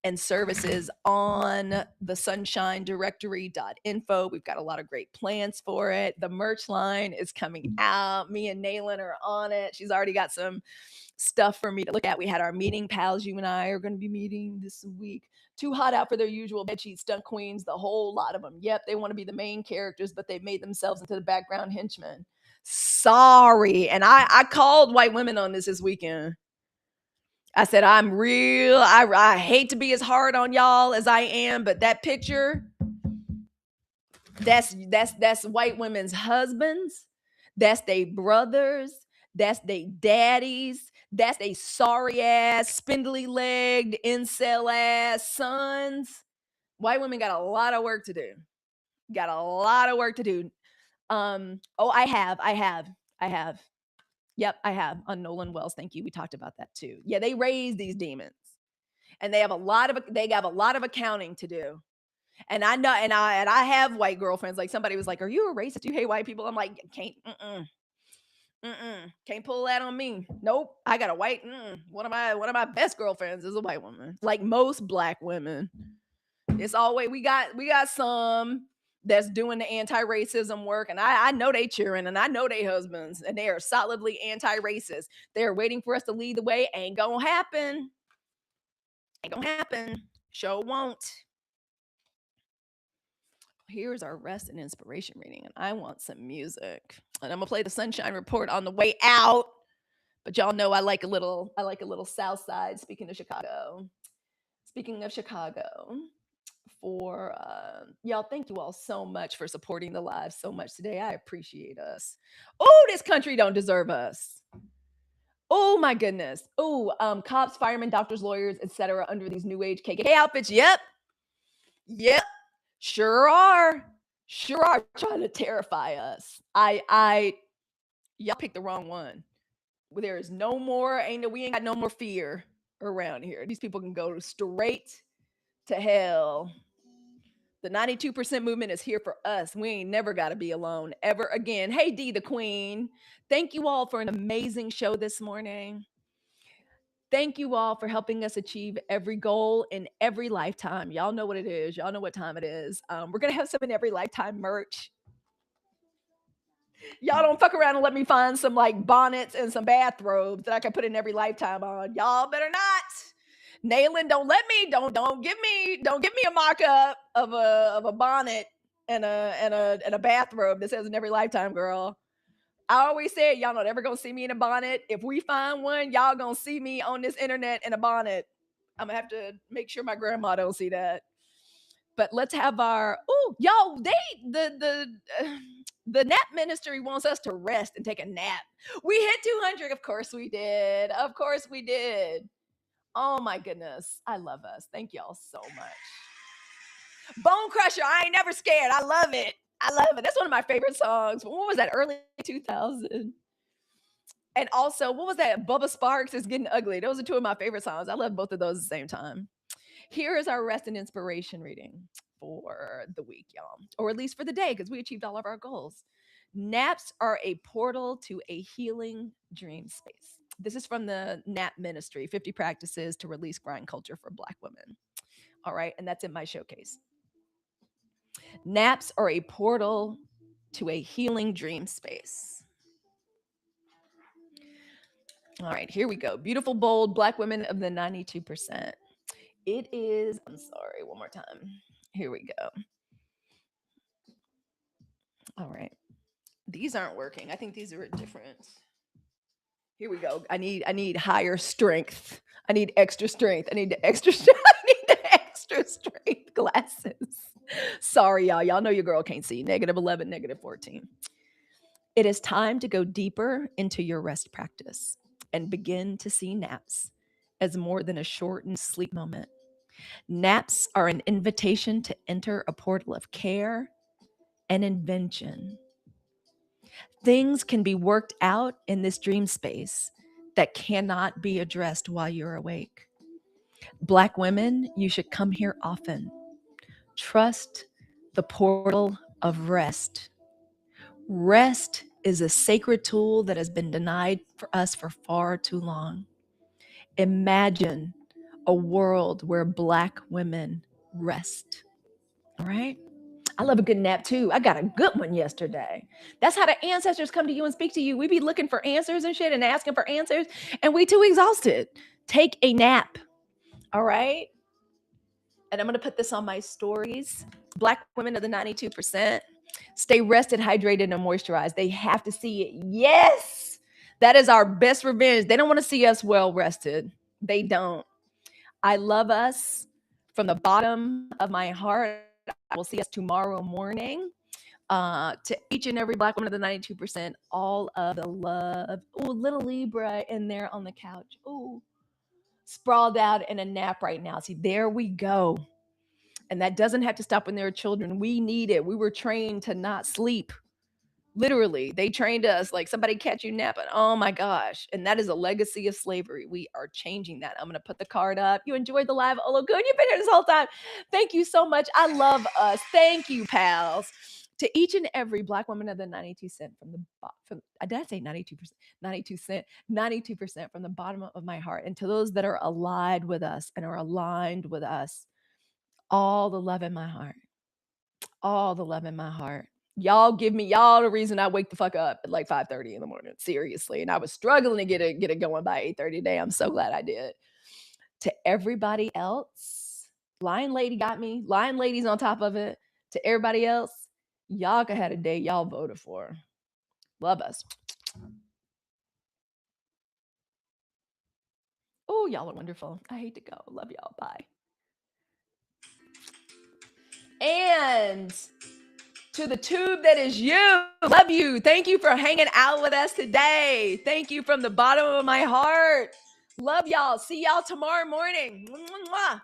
and services on the sunshinedirectory.info. We've got a lot of great plans for it. The merch line is coming out. Me and Naylin are on it. She's already got some stuff for me to look at. We had our meeting. Pals, you and I are going to be meeting this week. Too hot out for their usual bedsheet stunt queens, the whole lot of them. Yep, they want to be the main characters, but they've made themselves into the background henchmen. Sorry. And I called white women on this weekend. I said, I'm real. I hate to be as hard on y'all as I am, but that picture, that's white women's husbands. That's they brothers. That's they daddies. That's they sorry ass, spindly legged, incel ass sons. White women got a lot of work to do. Got a lot of work to do. Oh, I have. Yep, I have on Nolan Wells. Thank you. We talked about that too. Yeah, they raise these demons, and they have a lot of accounting to do. And I know, and I have white girlfriends. Like somebody was like, "Are you a racist? You hate white people?" I'm like, "Can't, can't pull that on me. Nope. I got a white. One of my best girlfriends is a white woman. Like most black women, it's always we got some that's doing the anti-racism work, and I know they cheering, and I know they husbands, and they are solidly anti-racist. They're waiting for us to lead the way. Ain't gonna happen. Ain't gonna happen. Show won't. Here's our rest and inspiration reading, and I want some music. And I'm gonna play the Sunshine Report on the way out. But y'all know I like a little South Side. Speaking of Chicago, for y'all, thank you all so much for supporting the live so much today. I appreciate us. Oh, this country don't deserve us. Oh my goodness. Oh, cops, firemen, doctors, lawyers, etc. under these new age KKK outfits. Yep, sure are. Sure are trying to terrify us. Y'all picked the wrong one. There is no more, we ain't got no more fear around here. These people can go straight to hell. The 92% movement is here for us. We ain't never got to be alone ever again. Hey, D, the queen. Thank you all for an amazing show this morning. Thank you all for helping us achieve every goal in every lifetime. Y'all know what it is. Y'all know what time it is. We're going to have some in every lifetime merch. Y'all don't fuck around and let me find some like bonnets and some bathrobes that I can put in every lifetime on. Y'all better not. Naylin, don't give me a mock-up of a bonnet and a bathrobe that says in every lifetime, girl. I always said y'all not ever gonna see me in a bonnet. If we find one, y'all gonna see me on this internet in a bonnet. I'm gonna have to make sure my grandma don't see that. But let's have our the nap ministry wants us to rest and take a nap. We hit 200. Of course we did. Of course we did. Oh my goodness. I love us. Thank y'all so much. Bone Crusher. I ain't never scared. I love it. I love it. That's one of my favorite songs. What was that? Early 2000. And also, what was that? Bubba Sparks is Getting Ugly. Those are two of my favorite songs. I love both of those at the same time. Here is our rest and inspiration reading for the week, y'all, or at least for the day, because we achieved all of our goals. Naps are a portal to a healing dream space. This is from the Nap Ministry, 50 Practices to Release Grind Culture for Black Women. All right, and that's in my showcase. Naps are a portal to a healing dream space. All right, here we go. Beautiful, bold Black women of the 92%. It is, I'm sorry, one more time. Here we go. All right. These aren't working. I think these are different. Here we go. I need higher strength. I need extra strength. I need the extra I need the extra strength glasses. Sorry, y'all. Y'all know your girl can't see. -11, -14. It is time to go deeper into your rest practice and begin to see naps as more than a shortened sleep moment. Naps are an invitation to enter a portal of care and invention. Things can be worked out in this dream space that cannot be addressed while you're awake. Black women, you should come here often. Trust the portal of rest. Rest is a sacred tool that has been denied for us for far too long. Imagine a world where Black women rest. All right? I love a good nap too. I got a good one yesterday. That's how the ancestors come to you and speak to you. We be looking for answers and shit and asking for answers, and we too exhausted. Take a nap. All right? And I'm going to put this on my stories. Black women of the 92%. Stay rested, hydrated, and moisturized. They have to see it. Yes. That is our best revenge. They don't want to see us well rested. They don't. I love us from the bottom of my heart. I will see us tomorrow morning. To each and every Black woman of the 92%, all of the love. Oh, little Libra in there on the couch. Oh, sprawled out in a nap right now. See, there we go. And that doesn't have to stop when there are children. We need it. We were trained to not sleep. Literally, they trained us like somebody catch you napping. Oh my gosh. And that is a legacy of slavery. We are changing that. I'm going to put the card up. You enjoyed the live. Oh, good. You've been here this whole time. Thank you so much. I love us. Thank you, pals. To each and every Black woman of the 92 cent from the bottom, did I say 92%? 92 cent, 92% from the bottom of my heart. And to those that are allied with us and are aligned with us, all the love in my heart. All the love in my heart. Y'all give me y'all the reason I wake the fuck up at like 5:30 in the morning. Seriously. And I was struggling to get it going by 8:30 today. I'm so glad I did. To everybody else, Lion Lady got me. Lion Lady's on top of it. To everybody else, y'all could have a day y'all voted for. Love us. Oh, y'all are wonderful. I hate to go. Love y'all. Bye. And to the tube that is you, love you. Thank you for hanging out with us today. Thank you from the bottom of my heart. Love y'all. See y'all tomorrow morning. Mwah.